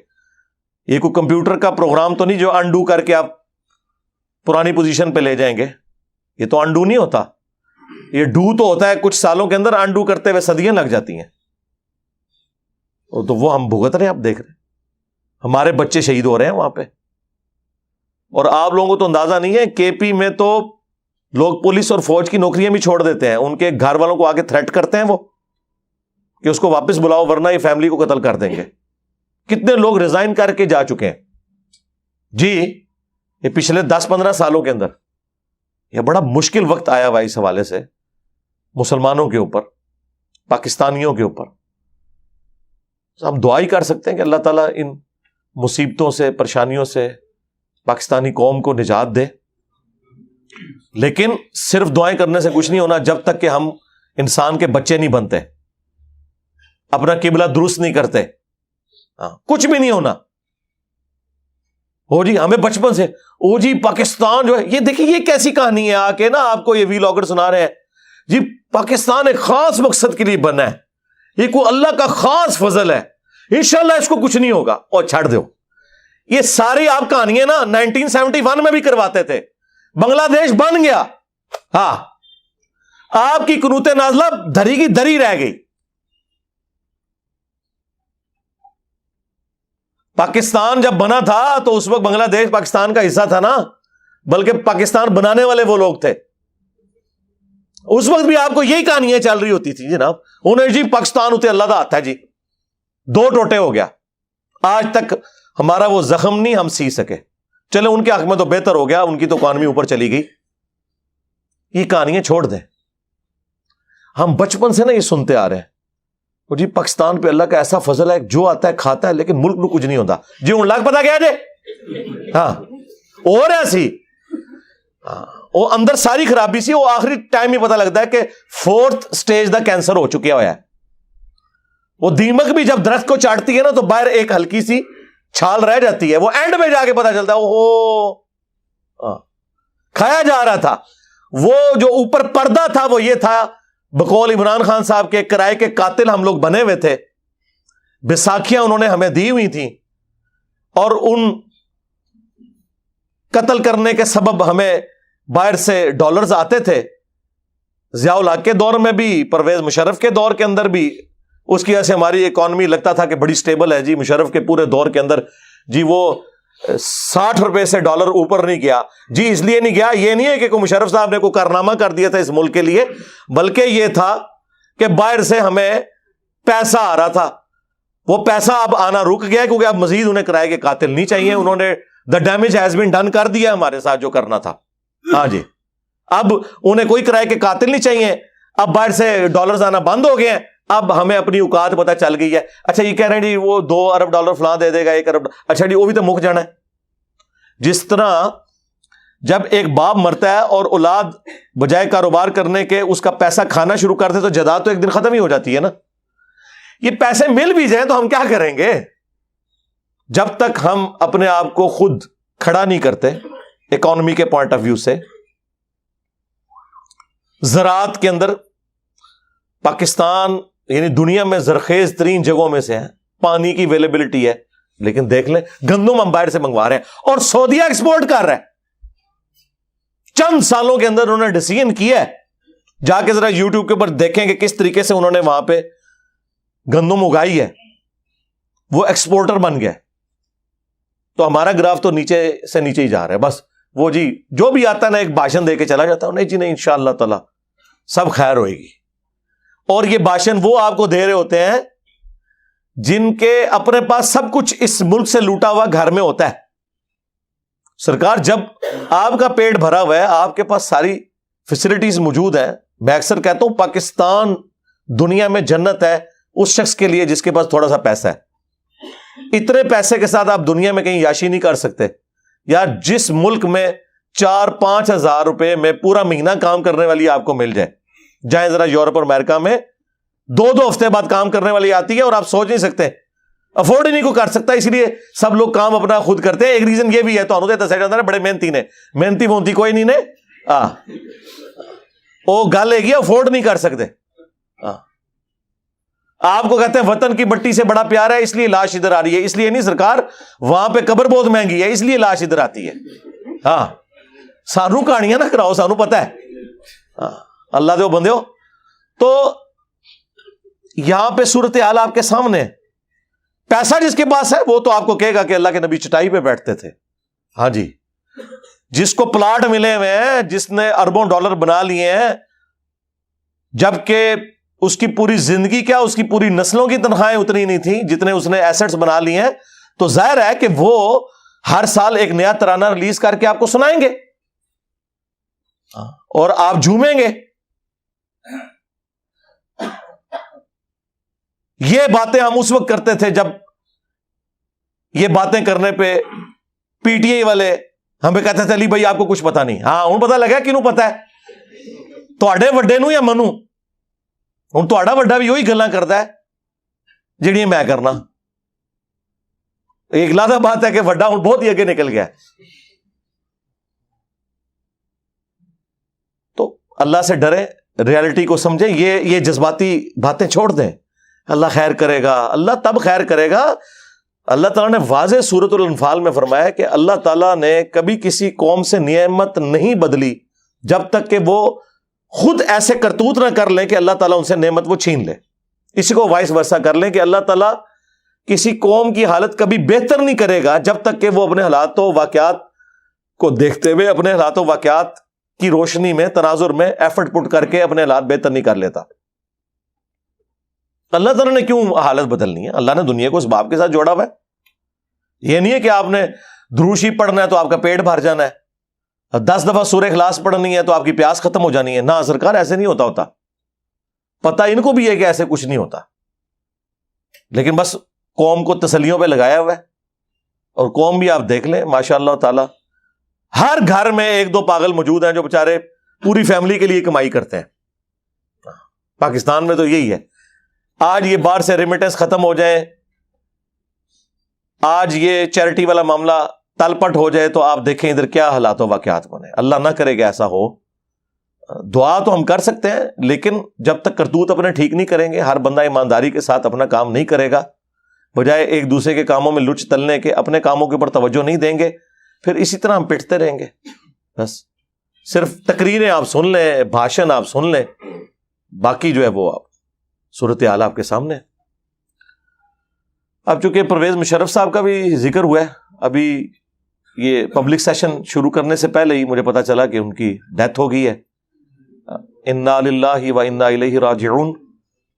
یہ کوئی کمپیوٹر کا پروگرام تو نہیں جو انڈو کر کے آپ پرانی پوزیشن پہ لے جائیں گے. یہ تو انڈو نہیں ہوتا, یہ ڈو تو ہوتا ہے کچھ سالوں کے اندر, انڈو کرتے ہوئے صدیاں لگ جاتی ہیں. تو وہ ہم بھگت رہے ہیں, آپ دیکھ رہے ہیں ہمارے بچے شہید ہو رہے ہیں وہاں پہ. اور آپ لوگوں کو تو اندازہ نہیں ہے, کے پی میں تو لوگ پولیس اور فوج کی نوکریاں بھی چھوڑ دیتے ہیں, ان کے گھر والوں کو آگے تھریٹ کرتے ہیں وہ کہ اس کو واپس بلاؤ ورنہ یہ فیملی کو قتل کر دیں گے. کتنے لوگ ریزائن کر کے جا چکے ہیں جی یہ پچھلے 10-15 سالوں کے اندر. یہ بڑا مشکل وقت آیا ہوا اس حوالے سے مسلمانوں کے اوپر, پاکستانیوں کے اوپر. ہم دعا ہی کر سکتے ہیں کہ اللہ تعالیٰ ان مصیبتوں سے, پریشانیوں سے پاکستانی قوم کو نجات دے. لیکن صرف دعائیں کرنے سے کچھ نہیں ہونا جب تک کہ ہم انسان کے بچے نہیں بنتے, اپنا قبلہ درست نہیں کرتے, کچھ بھی نہیں ہونا. او جی ہمیں بچپن سے او جی پاکستان جو ہے, یہ دیکھیں یہ کیسی کہانی ہے, آ کے نا آپ کو یہ ویلاگر سنا رہے ہیں جی پاکستان ایک خاص مقصد کے لیے بنا ہے, یہ کوئی اللہ کا خاص فضل ہے, انشاءاللہ اس کو کچھ نہیں ہوگا. اور چھڑ دو یہ ساری آپ کہانیاں نا 1971 میں بھی کرواتے تھے, بنگلہ دیش بن گیا, ہاں آپ کی قنوت نازلہ دھری کی دھری رہ گئی. پاکستان جب بنا تھا تو اس وقت بنگلہ دیش پاکستان کا حصہ تھا نا, بلکہ پاکستان بنانے والے وہ لوگ تھے. اس وقت بھی آپ کو یہی کہانیاں چل رہی ہوتی تھی جناب, انہیں جی پاکستان ہوتے اللہ کا ہاتھ ہے جی, 2 ٹوٹے ہو گیا. آج تک ہمارا وہ زخم نہیں ہم سی سکے. چلے ان کے حق میں تو بہتر ہو گیا, ان کی تو اکانومی اوپر چلی گئی. یہ کہانیاں چھوڑ دیں. ہم بچپن سے نا یہ سنتے آ رہے ہیں اور جی پاکستان پہ اللہ کا ایسا فضل ہے, جو آتا ہے کھاتا ہے, لیکن ملک میں کچھ نہیں ہوتا جی. ان لاکھ پتا کیا جی, ہاں اور ایسی وہ اندر ساری خرابی سی, وہ آخری ٹائم ہی پتا لگتا ہے کہ 4th سٹیج دا کینسر ہو چکا ہوا ہے. وہ دیمک بھی جب درخت کو چاٹتی ہے نا تو باہر ایک ہلکی سی چھال رہ جاتی ہے, وہ اینڈ میں جا کے پتا چلتا ہے اوہو کھایا جا رہا تھا. وہ جو اوپر پردہ تھا وہ یہ تھا, بقول عمران خان صاحب کے کرائے کے قاتل ہم لوگ بنے ہوئے تھے, بیساکھیاں انہوں نے ہمیں دی ہوئی تھیں, اور ان قتل کرنے کے سبب ہمیں باہر سے ڈالرز آتے تھے. ضیاء الحق کے دور میں بھی, پرویز مشرف کے دور کے اندر بھی, اس کی وجہ سے ہماری اکانومی لگتا تھا کہ بڑی سٹیبل ہے جی. مشرف کے پورے دور کے اندر جی وہ 60 روپے سے ڈالر اوپر نہیں گیا جی. اس لیے نہیں گیا, یہ نہیں ہے کہ کوئی مشرف صاحب نے کوئی کارنامہ کر دیا تھا اس ملک کے لیے, بلکہ یہ تھا کہ باہر سے ہمیں پیسہ آ رہا تھا. وہ پیسہ اب آنا رک گیا کیونکہ اب مزید انہیں کرائے کے قاتل نہیں چاہیے. انہوں نے the damage has been done کر دیا ہمارے ساتھ جو کرنا تھا. ہاں جی اب انہیں کوئی کرائے کے قاتل نہیں چاہیے. اب باہر سے ڈالرز آنا بند ہو گئے ہیں, اب ہمیں اپنی اوقات پتہ چل گئی ہے. اچھا یہ کہہ رہے ہیں جی وہ 2 ارب ڈالر فلاں دے دے گا, 1 ارب, اچھا جی وہ بھی تو مک جانا ہے. جس طرح جب ایک باپ مرتا ہے اور اولاد بجائے کاروبار کرنے کے اس کا پیسہ کھانا شروع کرتے تو جائیداد تو ایک دن ختم ہی ہو جاتی ہے نا. یہ پیسے مل بھی جائیں تو ہم کیا کریں گے جب تک ہم اپنے آپ کو خود کھڑا نہیں کرتے اکانومی کے پوائنٹ آف ویو سے. زراعت کے اندر پاکستان یعنی دنیا میں زرخیز ترین جگہوں میں سے ہے, پانی کی اویلیبلٹی ہے, لیکن دیکھ لیں گندم ہم باہر سے منگوا رہے ہیں اور سعودیہ ایکسپورٹ کر رہا ہے. چند سالوں کے اندر انہوں نے ڈیسیژن کیا ہے, جا کے ذرا یوٹیوب کے اوپر دیکھیں کہ کس طریقے سے انہوں نے وہاں پہ گندم اگائی ہے, وہ ایکسپورٹر بن گیا. تو ہمارا گراف تو نیچے سے نیچے ہی جا رہا ہے. بس وہ جی جو بھی آتا ہے نا ایک بھاشن دے کے چلا جاتا ہے, نہیں جی نہیں انشاءاللہ تعالی سب خیر ہوئے گی. اور یہ بھاشن وہ آپ کو دے رہے ہوتے ہیں جن کے اپنے پاس سب کچھ اس ملک سے لوٹا ہوا گھر میں ہوتا ہے. سرکار جب آپ کا پیٹ بھرا ہوا ہے, آپ کے پاس ساری فیسلٹیز موجود ہیں, میں اکثر کہتا ہوں پاکستان دنیا میں جنت ہے اس شخص کے لیے جس کے پاس تھوڑا سا پیسہ ہے. اتنے پیسے کے ساتھ آپ دنیا میں کہیں یاشی نہیں کر سکتے. یار جس ملک میں 4-5 ہزار روپے میں پورا مہینہ کام کرنے والی آپ کو مل جائے, جائیں ذرا یورپ اور امریکہ میں دو ہفتے بعد کام کرنے والی آتی ہے اور آپ سوچ نہیں سکتے, افورڈ ہی نہیں کو کر سکتا, اس لیے سب لوگ کام اپنا خود کرتے ہیں. ایک ریزن یہ بھی ہے, تو انہوں دسیا جاتا ہے بڑے محنتی نے, محنتی مونتی کوئی نہیں نے, وہ گل ہے کہ افورڈ نہیں کر سکتے. آپ کو کہتے ہیں وطن کی مٹی سے بڑا پیار ہے اس لیے لاش ادھر آ رہی ہے, اس لیے نہیں سرکار, وہاں پہ قبر بہت مہنگی ہے اس لیے لاش ادھر آتی ہے. ہاں سانو کہانیاں نہ کراؤ, سانو پتہ ہے. اللہ دے بندے ہو. تو یہاں پہ صورتحال آپ کے سامنے, پیسہ جس کے پاس ہے وہ تو آپ کو کہے گا کہ اللہ کے نبی چٹائی پہ بیٹھتے تھے. ہاں جی, جس کو پلاٹ ملے ہوئے ہیں, جس نے اربوں ڈالر بنا لیے ہیں, جبکہ اس کی پوری زندگی کیا, اس کی پوری نسلوں کی تنخواہیں اتنی نہیں تھیں جتنے اس نے ایسٹس بنا لیے ہیں, تو ظاہر ہے کہ وہ ہر سال ایک نیا ترانہ ریلیز کر کے آپ کو سنائیں گے اور آپ جھومیں گے. یہ باتیں ہم اس وقت کرتے تھے جب یہ باتیں کرنے پہ پی ٹی آئی والے ہمیں کہتے تھے علی بھائی آپ کو کچھ پتا نہیں. ہاں ہوں پتا لگا کینوں پتا ہے, تواڈے وڈے نوں یا منوں, ہوں تہاڈا وڈا بھی وہی گلاں کردا ہے جہڑیاں میں کرنا. ایک لادہ بات ہے کہ وڈا ہوں بہت ہی اگے نکل گیا. تو اللہ سے ڈرے, ریالٹی کو سمجھیں, یہ جذباتی باتیں چھوڑ دیں. اللہ خیر کرے گا, اللہ تب خیر کرے گا. اللہ تعالیٰ نے واضح سورۃ الانفال میں فرمایا کہ اللہ تعالیٰ نے کبھی کسی قوم سے نعمت نہیں بدلی جب تک کہ وہ خود ایسے کرتوت نہ کر لیں کہ اللہ تعالیٰ ان سے نعمت وہ چھین لے. اسی کو وائس ورسا کر لیں کہ اللہ تعالیٰ کسی قوم کی حالت کبھی بہتر نہیں کرے گا جب تک کہ وہ اپنے حالات و واقعات کو دیکھتے ہوئے, اپنے حالات و واقعات کی روشنی میں, تناظر میں ایفرٹ پٹ کر کے اپنے حالات بہتر نہیں کر لیتا. اللہ تعالیٰ نے کیوں حالت بدلنی ہے؟ اللہ نے دنیا کو اس باب کے ساتھ جوڑا ہوا ہے. یہ نہیں ہے کہ آپ نے دروشی پڑھنا ہے تو آپ کا پیٹ بھر جانا ہے, 10 دفعہ سورہ اخلاص پڑھنی ہے تو آپ کی پیاس ختم ہو جانی ہے. نہ سرکار, ایسے نہیں ہوتا. پتہ ان کو بھی ہے کہ ایسے کچھ نہیں ہوتا, لیکن بس قوم کو تسلیوں پہ لگایا ہوا ہے. اور قوم بھی آپ دیکھ لیں ماشاء اللہ تعالی, ہر گھر میں 1-2 پاگل موجود ہیں جو بےچارے پوری فیملی کے لیے کمائی کرتے ہیں. پاکستان میں تو یہی ہے. آج یہ باہر سے ریمیٹنس ختم ہو جائیں, آج یہ چیریٹی والا معاملہ تلپٹ ہو جائے, تو آپ دیکھیں ادھر کیا حالات و واقعات بنے. اللہ نہ کرے گا ایسا ہو. دعا تو ہم کر سکتے ہیں, لیکن جب تک کرتوت اپنے ٹھیک نہیں کریں گے, ہر بندہ ایمانداری کے ساتھ اپنا کام نہیں کرے گا, بجائے ایک دوسرے کے کاموں میں لچ تلنے کے اپنے کاموں کے اوپر توجہ نہیں دیں گے, پھر اسی طرح ہم پٹتے رہیں گے. بس صرف تقریریں آپ سن لیں, بھاشن آپ سن لیں, باقی جو ہے وہ آپ صورتحال آپ کے سامنے. اب چونکہ پرویز مشرف صاحب کا بھی ذکر ہوا ہے, ابھی یہ پبلک سیشن شروع کرنے سے پہلے ہی مجھے پتا چلا کہ ان کی ڈیتھ ہو گئی ہے. انا للہ و انا الیہ راجعون.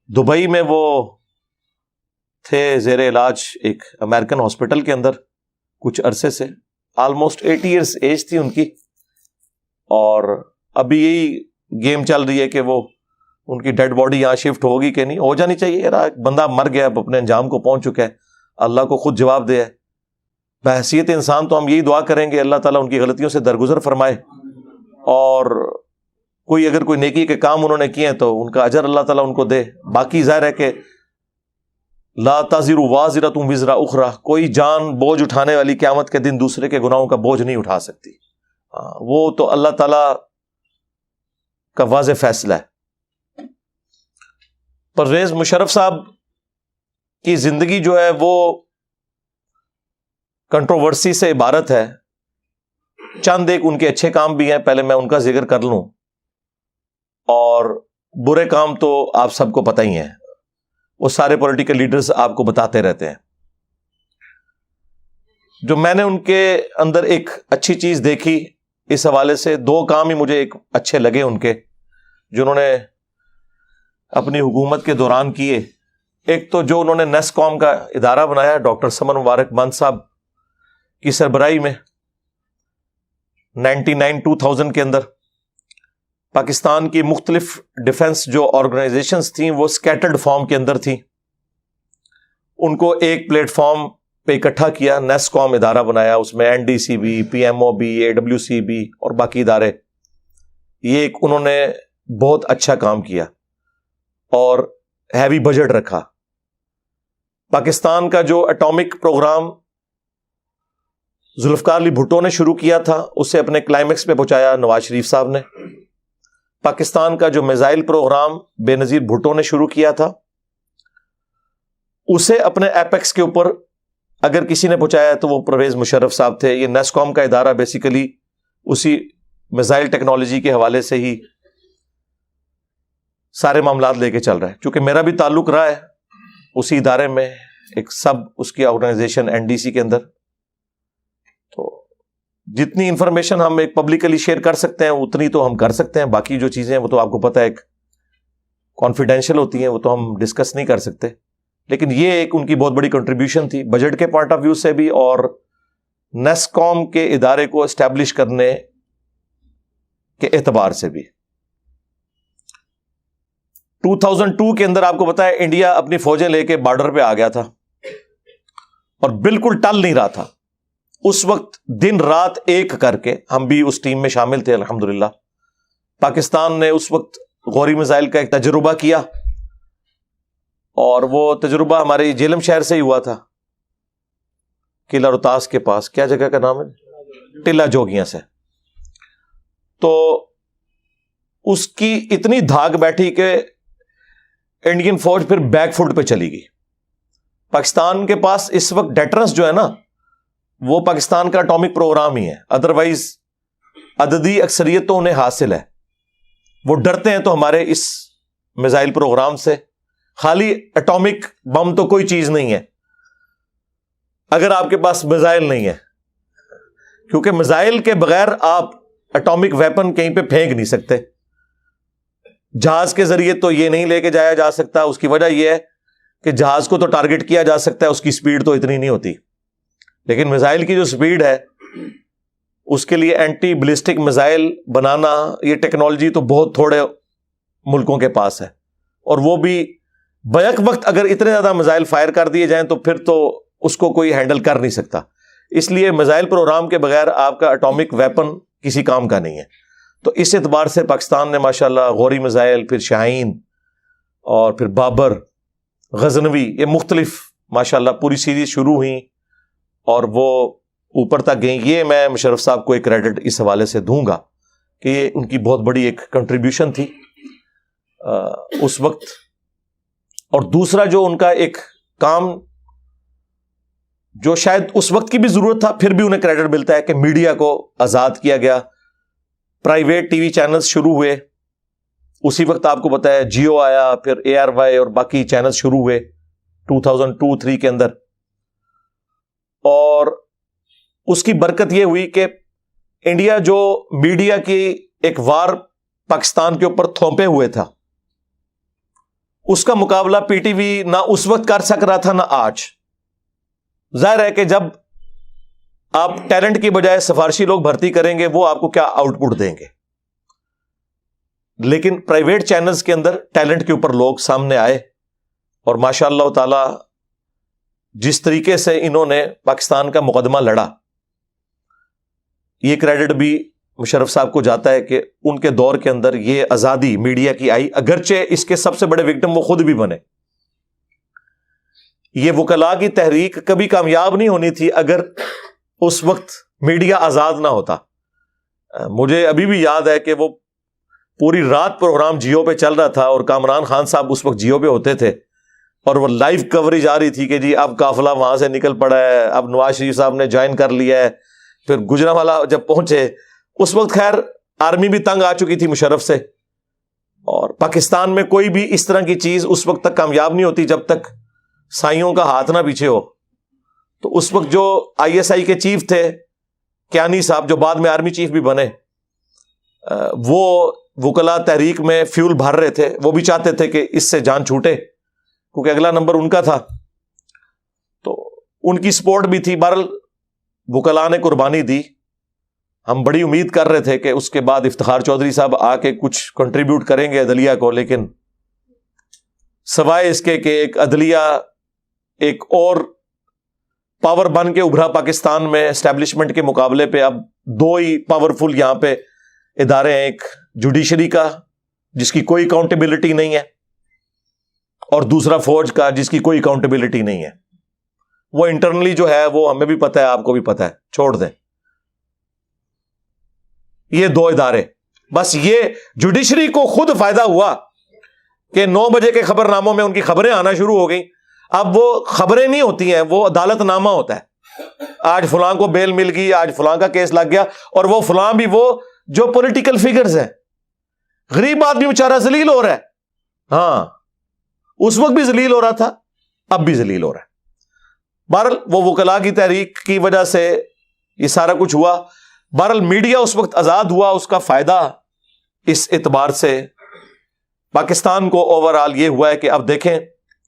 دبئی میں وہ تھے زیر علاج ایک امریکن ہاسپٹل کے اندر کچھ عرصے سے, آلموسٹ 80 ایئرس ایج تھی ان کی, اور ابھی یہی گیم چل رہی ہے کہ وہ ان کی ڈیڈ باڈی یہاں شفٹ ہوگی کہ نہیں, ہو جانی چاہیے. یار بندہ مر گیا, اب اپنے انجام کو پہنچ چکا ہے, اللہ کو خود جواب دے ہے. بحیثیت انسان تو ہم یہی دعا کریں گے اللہ تعالیٰ ان کی غلطیوں سے درگزر فرمائے, اور کوئی اگر کوئی نیکی کے کام انہوں نے کیے ہیں تو ان کا اجر اللہ تعالیٰ ان کو دے. باقی ظاہر ہے کہ لا تزر وازرۃ وزر اخرى, کوئی جان بوجھ اٹھانے والی قیامت کے دن دوسرے کے گناہوں کا بوجھ نہیں اٹھا سکتی. وہ تو اللہ تعالیٰ کا واضح فیصلہ ہے. پرویز مشرف صاحب کی زندگی جو ہے وہ کنٹروورسی سے عبارت ہے. چند ایک ان کے اچھے کام بھی ہیں, پہلے میں ان کا ذکر کر لوں, اور برے کام تو آپ سب کو پتہ ہی ہیں, وہ سارے پولیٹیکل لیڈرز آپ کو بتاتے رہتے ہیں. جو میں نے ان کے اندر ایک اچھی چیز دیکھی اس حوالے سے, 2 کام ہی مجھے ایک اچھے لگے ان کے, جو انہوں نے اپنی حکومت کے دوران کیے. ایک تو جو انہوں نے نیسکوم کا ادارہ بنایا ڈاکٹر سمر مبارک بند صاحب کی سربراہی میں 99-2000 کے اندر, پاکستان کی مختلف ڈیفنس جو آرگنائزیشنز تھیں وہ سکیٹرڈ فارم کے اندر تھیں, ان کو ایک پلیٹ فارم پہ اکٹھا کیا, نیسکوم ادارہ بنایا, اس میں NDCB, PMOB, AWCB اور باقی ادارے. یہ ایک انہوں نے بہت اچھا کام کیا, اور ہیوی بجٹ رکھا. پاکستان کا جو اٹامک پروگرام ذوالفقار علی بھٹو نے شروع کیا تھا اسے اپنے کلائمیکس پہ پہنچایا نواز شریف صاحب نے. پاکستان کا جو میزائل پروگرام بے نظیر بھٹو نے شروع کیا تھا اسے اپنے ایپیکس کے اوپر اگر کسی نے پہنچایا تو وہ پرویز مشرف صاحب تھے. یہ نیسکوم کا ادارہ بیسیکلی اسی میزائل ٹیکنالوجی کے حوالے سے ہی سارے معاملات لے کے چل رہا ہے. چونکہ میرا بھی تعلق رہا ہے اسی ادارے میں, ایک سب اس کی آرگنائزیشن NDC کے اندر, تو جتنی انفارمیشن ہم ایک پبلکلی شیئر کر سکتے ہیں اتنی تو ہم کر سکتے ہیں. باقی جو چیزیں وہ تو آپ کو پتہ ہے ایک کانفیڈینشیل ہوتی ہیں, وہ تو ہم ڈسکس نہیں کر سکتے. لیکن یہ ایک ان کی بہت بڑی کنٹریبیوشن تھی بجٹ کے پوائنٹ آف ویو سے بھی اور نیسکوم کے ادارے کو اسٹیبلش کرنے کے اعتبار سے بھی. 2002 کے اندر آپ کو پتا ہے انڈیا اپنی فوجیں لے کے بارڈر پہ آ گیا تھا اور بالکل ٹل نہیں رہا تھا. اس وقت دن رات ایک کر کے ہم بھی اس ٹیم میں شامل تھے الحمدللہ. پاکستان نے اس وقت غوری میزائل کا ایک تجربہ کیا اور وہ تجربہ ہمارے جیلم شہر سے ہی ہوا تھا, قلعہ روہتاس کے پاس, کیا جگہ کا نام ہے, ٹلہ جوگیاں سے. تو اس کی اتنی دھاگ بیٹھی کہ انڈین فوج پھر بیک فٹ پہ چلی گئی. پاکستان کے پاس اس وقت ڈیٹرنس جو ہے نا وہ پاکستان کا اٹامک پروگرام ہی ہے, ادروائز عددی اکثریت تو انہیں حاصل ہے. وہ ڈرتے ہیں تو ہمارے اس میزائل پروگرام سے. خالی اٹامک بم تو کوئی چیز نہیں ہے اگر آپ کے پاس میزائل نہیں ہے, کیونکہ میزائل کے بغیر آپ اٹامک ویپن کہیں پہ پھینک نہیں سکتے. جہاز کے ذریعے تو یہ نہیں لے کے جایا جا سکتا. اس کی وجہ یہ ہے کہ جہاز کو تو ٹارگٹ کیا جا سکتا ہے, اس کی سپیڈ تو اتنی نہیں ہوتی. لیکن میزائل کی جو سپیڈ ہے اس کے لیے اینٹی بلسٹک میزائل بنانا یہ ٹیکنالوجی تو بہت تھوڑے ملکوں کے پاس ہے, اور وہ بھی بیک وقت اگر اتنے زیادہ میزائل فائر کر دیے جائیں تو پھر تو اس کو کوئی ہینڈل کر نہیں سکتا. اس لیے میزائل پروگرام کے بغیر آپ کا اٹامک ویپن کسی کام کا نہیں ہے. تو اس اعتبار سے پاکستان نے ماشاءاللہ غوری میزائل, پھر شاہین اور پھر بابر, غزنوی, یہ مختلف ماشاءاللہ پوری سیریز شروع ہوئیں اور وہ اوپر تک گئیں. یہ میں مشرف صاحب کو ایک کریڈٹ اس حوالے سے دوں گا کہ یہ ان کی بہت بڑی ایک کنٹریبیوشن تھی اس وقت. اور دوسرا جو ان کا ایک کام جو شاید اس وقت کی بھی ضرورت تھا پھر بھی انہیں کریڈٹ ملتا ہے کہ میڈیا کو آزاد کیا گیا, پرائیویٹ ٹی وی چینلز شروع ہوئے. اسی وقت آپ کو پتا ہے جیو آیا, پھر ARY اور باقی چینلز شروع ہوئے 2002-03 کے اندر. اور اس کی برکت یہ ہوئی کہ انڈیا جو میڈیا کی ایک وار پاکستان کے اوپر تھوپے ہوئے تھا اس کا مقابلہ PTV نہ اس وقت کر سک رہا تھا نہ آج. ظاہر ہے کہ جب آپ ٹیلنٹ کی بجائے سفارشی لوگ بھرتی کریں گے وہ آپ کو کیا آؤٹ پٹ دیں گے. لیکن پرائیویٹ چینلز کے اندر ٹیلنٹ کے اوپر لوگ سامنے آئے اور ماشاء اللہ تعالی جس طریقے سے انہوں نے پاکستان کا مقدمہ لڑا, یہ کریڈٹ بھی مشرف صاحب کو جاتا ہے کہ ان کے دور کے اندر یہ آزادی میڈیا کی آئی, اگرچہ اس کے سب سے بڑے وکٹم وہ خود بھی بنے. یہ وکلاء کی تحریک کبھی کامیاب نہیں ہونی تھی اگر اس وقت میڈیا آزاد نہ ہوتا. مجھے ابھی بھی یاد ہے کہ وہ پوری رات پروگرام جیو پہ چل رہا تھا اور کامران خان صاحب اس وقت جیو پہ ہوتے تھے اور وہ لائیو کوریج آ رہی تھی کہ جی اب قافلہ وہاں سے نکل پڑا ہے, اب نواز شریف صاحب نے جوائن کر لیا ہے. پھر گجرانوالہ جب پہنچے اس وقت خیر آرمی بھی تنگ آ چکی تھی مشرف سے, اور پاکستان میں کوئی بھی اس طرح کی چیز اس وقت تک کامیاب نہیں ہوتی جب تک سائیوں کا ہاتھ نہ پیچھے ہو. تو اس وقت جو ISI کے چیف تھے کیانی صاحب, جو بعد میں آرمی چیف بھی بنے, وہ وکلاء تحریک میں فیول بھر رہے تھے. وہ بھی چاہتے تھے کہ اس سے جان چھوٹے کیونکہ اگلا نمبر ان کا تھا, تو ان کی سپورٹ بھی تھی. بہرحال وکلاء نے قربانی دی. ہم بڑی امید کر رہے تھے کہ اس کے بعد افتخار چودھری صاحب آ کے کچھ کنٹریبیوٹ کریں گے عدلیہ کو, لیکن سوائے اس کے کہ ایک عدلیہ ایک اور پاور بن کے ابھرا پاکستان میں اسٹیبلشمنٹ کے مقابلے پہ, اب دو ہی پاورفل یہاں پہ ادارے ہیں. ایک جوڈیشری کا جس کی کوئی اکاؤنٹیبلٹی نہیں ہے, اور دوسرا فوج کا جس کی کوئی اکاؤنٹیبلٹی نہیں ہے. وہ انٹرنلی جو ہے وہ ہمیں بھی پتہ ہے, آپ کو بھی پتہ ہے, چھوڑ دیں. یہ دو ادارے, بس یہ جوڈیشری کو خود فائدہ ہوا کہ 9 بجے کے خبر ناموں میں ان کی خبریں آنا شروع ہو گئیں. اب وہ خبریں نہیں ہوتی ہیں, وہ عدالت نامہ ہوتا ہے. آج فلاں کو بیل مل گئی, آج فلاں کا کیس لگ گیا, اور وہ فلاں بھی وہ جو پولیٹیکل فگرز ہیں. غریب آدمی بیچارہ ذلیل ہو رہا ہے. ہاں, اس وقت بھی ذلیل ہو رہا تھا, اب بھی ذلیل ہو رہا ہے. بہرحال وہ وکلاء کی تحریک کی وجہ سے یہ سارا کچھ ہوا. بہرحال میڈیا اس وقت آزاد ہوا, اس کا فائدہ اس اعتبار سے پاکستان کو اوورآل یہ ہوا ہے کہ اب دیکھیں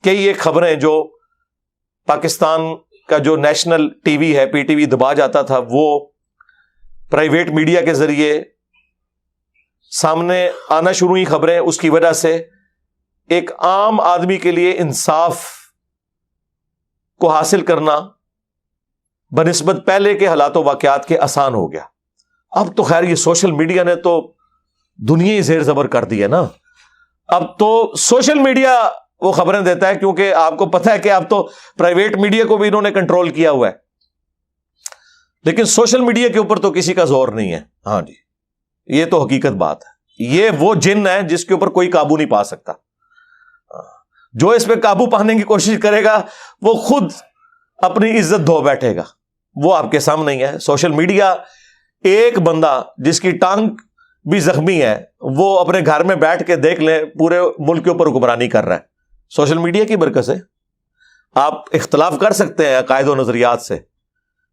کئی ایک خبریں جو پاکستان کا جو نیشنل ٹی وی ہے, پی ٹی وی دبا جاتا تھا, وہ پرائیویٹ میڈیا کے ذریعے سامنے آنا شروع ہوئی خبریں. اس کی وجہ سے ایک عام آدمی کے لیے انصاف کو حاصل کرنا بنسبت پہلے کے حالات و واقعات کے آسان ہو گیا. اب تو خیر یہ سوشل میڈیا نے تو دنیا ہی زیر زبر کر دی ہے نا. اب تو سوشل میڈیا وہ خبریں دیتا ہے, کیونکہ آپ کو پتہ ہے کہ اب تو پرائیویٹ میڈیا کو بھی انہوں نے کنٹرول کیا ہوا ہے, لیکن سوشل میڈیا کے اوپر تو کسی کا زور نہیں ہے. ہاں جی, یہ تو حقیقت بات ہے. یہ وہ جن ہے جس کے اوپر کوئی قابو نہیں پا سکتا. جو اس پہ قابو پانے کی کوشش کرے گا وہ خود اپنی عزت دھو بیٹھے گا. وہ آپ کے سامنے ہی ہے. سوشل میڈیا, ایک بندہ جس کی ٹانگ بھی زخمی ہے وہ اپنے گھر میں بیٹھ کے دیکھ لیں پورے ملک کے اوپر حکمرانی کر رہا ہے سوشل میڈیا کی برکت سے. آپ اختلاف کر سکتے ہیں عقائد و نظریات سے,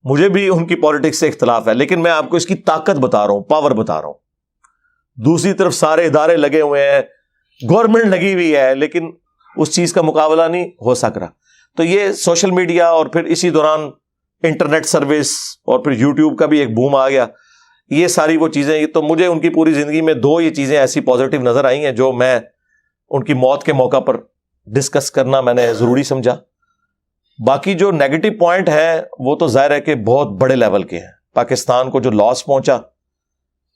مجھے بھی ان کی پالیٹکس سے اختلاف ہے, لیکن میں آپ کو اس کی طاقت بتا رہا ہوں, پاور بتا رہا ہوں. دوسری طرف سارے ادارے لگے ہوئے ہیں, گورنمنٹ لگی ہوئی ہے, لیکن اس چیز کا مقابلہ نہیں ہو سک رہا. تو یہ سوشل میڈیا اور پھر اسی دوران انٹرنیٹ سروس اور پھر یوٹیوب کا بھی ایک بوم آ گیا. یہ ساری وہ چیزیں, تو مجھے ان کی پوری زندگی میں 2 یہ چیزیں ایسی پازیٹیو نظر آئی ہیں جو میں ان کی موت کے موقع پر ڈسکس کرنا میں نے ضروری سمجھا. باقی جو نیگیٹو پوائنٹ ہیں وہ تو ظاہر ہے کہ بہت بڑے لیول کے ہیں. پاکستان کو جو لاس پہنچا,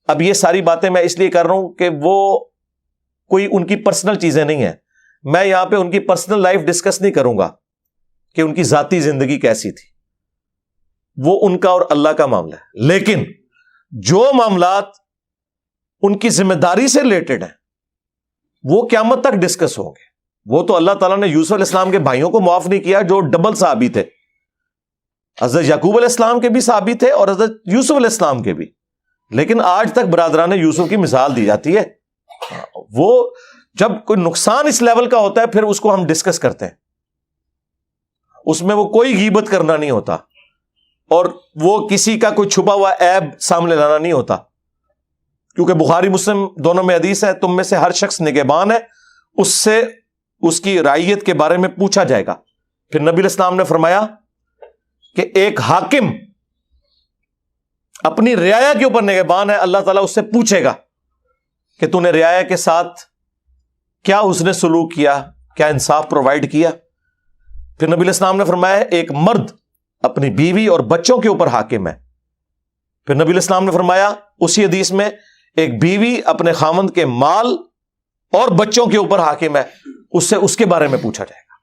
اب یہ ساری باتیں میں اس لیے کر رہا ہوں کہ وہ کوئی ان کی پرسنل چیزیں نہیں ہیں. میں یہاں پہ ان کی پرسنل لائف ڈسکس نہیں کروں گا کہ ان کی ذاتی زندگی کیسی تھی, وہ ان کا اور اللہ کا معاملہ ہے. لیکن جو معاملات ان کی ذمہ داری سے ریلیٹڈ ہیں وہ قیامت تک ڈسکس ہوں گے. وہ تو اللہ تعالیٰ نے یوسف علیہ السلام کے بھائیوں کو معاف نہیں کیا جو ڈبل صحابی تھے. حضرت یعقوب علیہ السلام کے بھی صحابی تھے اور حضرت یوسف علیہ السلام کے بھی, لیکن آج تک برادران یوسف کی مثال دی جاتی ہے. وہ جب کوئی نقصان اس لیول کا ہوتا ہے پھر اس کو ہم ڈسکس کرتے ہیں, اس میں وہ کوئی غیبت کرنا نہیں ہوتا اور وہ کسی کا کوئی چھپا ہوا عیب سامنے لانا نہیں ہوتا, کیونکہ بخاری مسلم دونوں میں حدیث ہے, تم میں سے ہر شخص نگہبان ہے, اس سے اس کی رعیت کے بارے میں پوچھا جائے گا. پھر نبی علیہ السلام نے فرمایا کہ ایک حاکم اپنی رعایا کے اوپر نگہبان ہے, اللہ تعالیٰ اس سے پوچھے گا کہ تو نے رعایا کے ساتھ کیا اس نے سلوک کیا, کیا انصاف پرووائڈ کیا. پھر نبی علیہ السلام نے فرمایا ایک مرد اپنی بیوی اور بچوں کے اوپر حاکم ہے. پھر نبی علیہ السلام نے فرمایا اسی حدیث میں ایک بیوی اپنے خاوند کے مال اور بچوں کے اوپر حاکم ہے, اس سے اس کے بارے میں پوچھا جائے گا.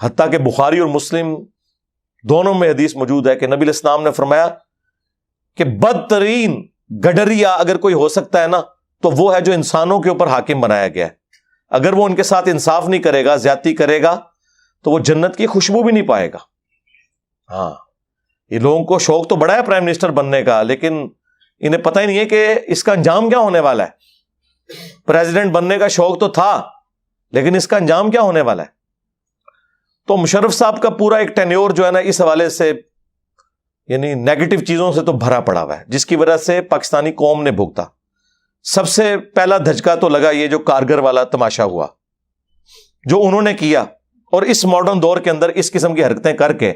حتیٰ کہ بخاری اور مسلم دونوں میں حدیث موجود ہے کہ نبی علیہ السلام نے فرمایا کہ بدترین گڈریا اگر کوئی ہو سکتا ہے نا تو وہ ہے جو انسانوں کے اوپر حاکم بنایا گیا ہے. اگر وہ ان کے ساتھ انصاف نہیں کرے گا, زیادتی کرے گا, تو وہ جنت کی خوشبو بھی نہیں پائے گا. ہاں, یہ لوگوں کو شوق تو بڑا ہے پرائم منسٹر بننے کا, لیکن انہیں پتہ ہی نہیں ہے کہ اس کا انجام کیا ہونے والا ہے. پریزیڈنٹ بننے کا شوق تو تھا, لیکن اس کا انجام کیا ہونے والا ہے. تو مشرف صاحب کا پورا ایک ٹینیور جو ہے نا اس حوالے سے یعنی نیگیٹو چیزوں سے تو بھرا پڑا ہوا ہے, جس کی وجہ سے پاکستانی قوم نے بھگتا. سب سے پہلا دھچکا تو لگا یہ جو کارگر والا تماشا ہوا جو انہوں نے کیا, اور اس ماڈرن دور کے اندر اس قسم کی حرکتیں کر کے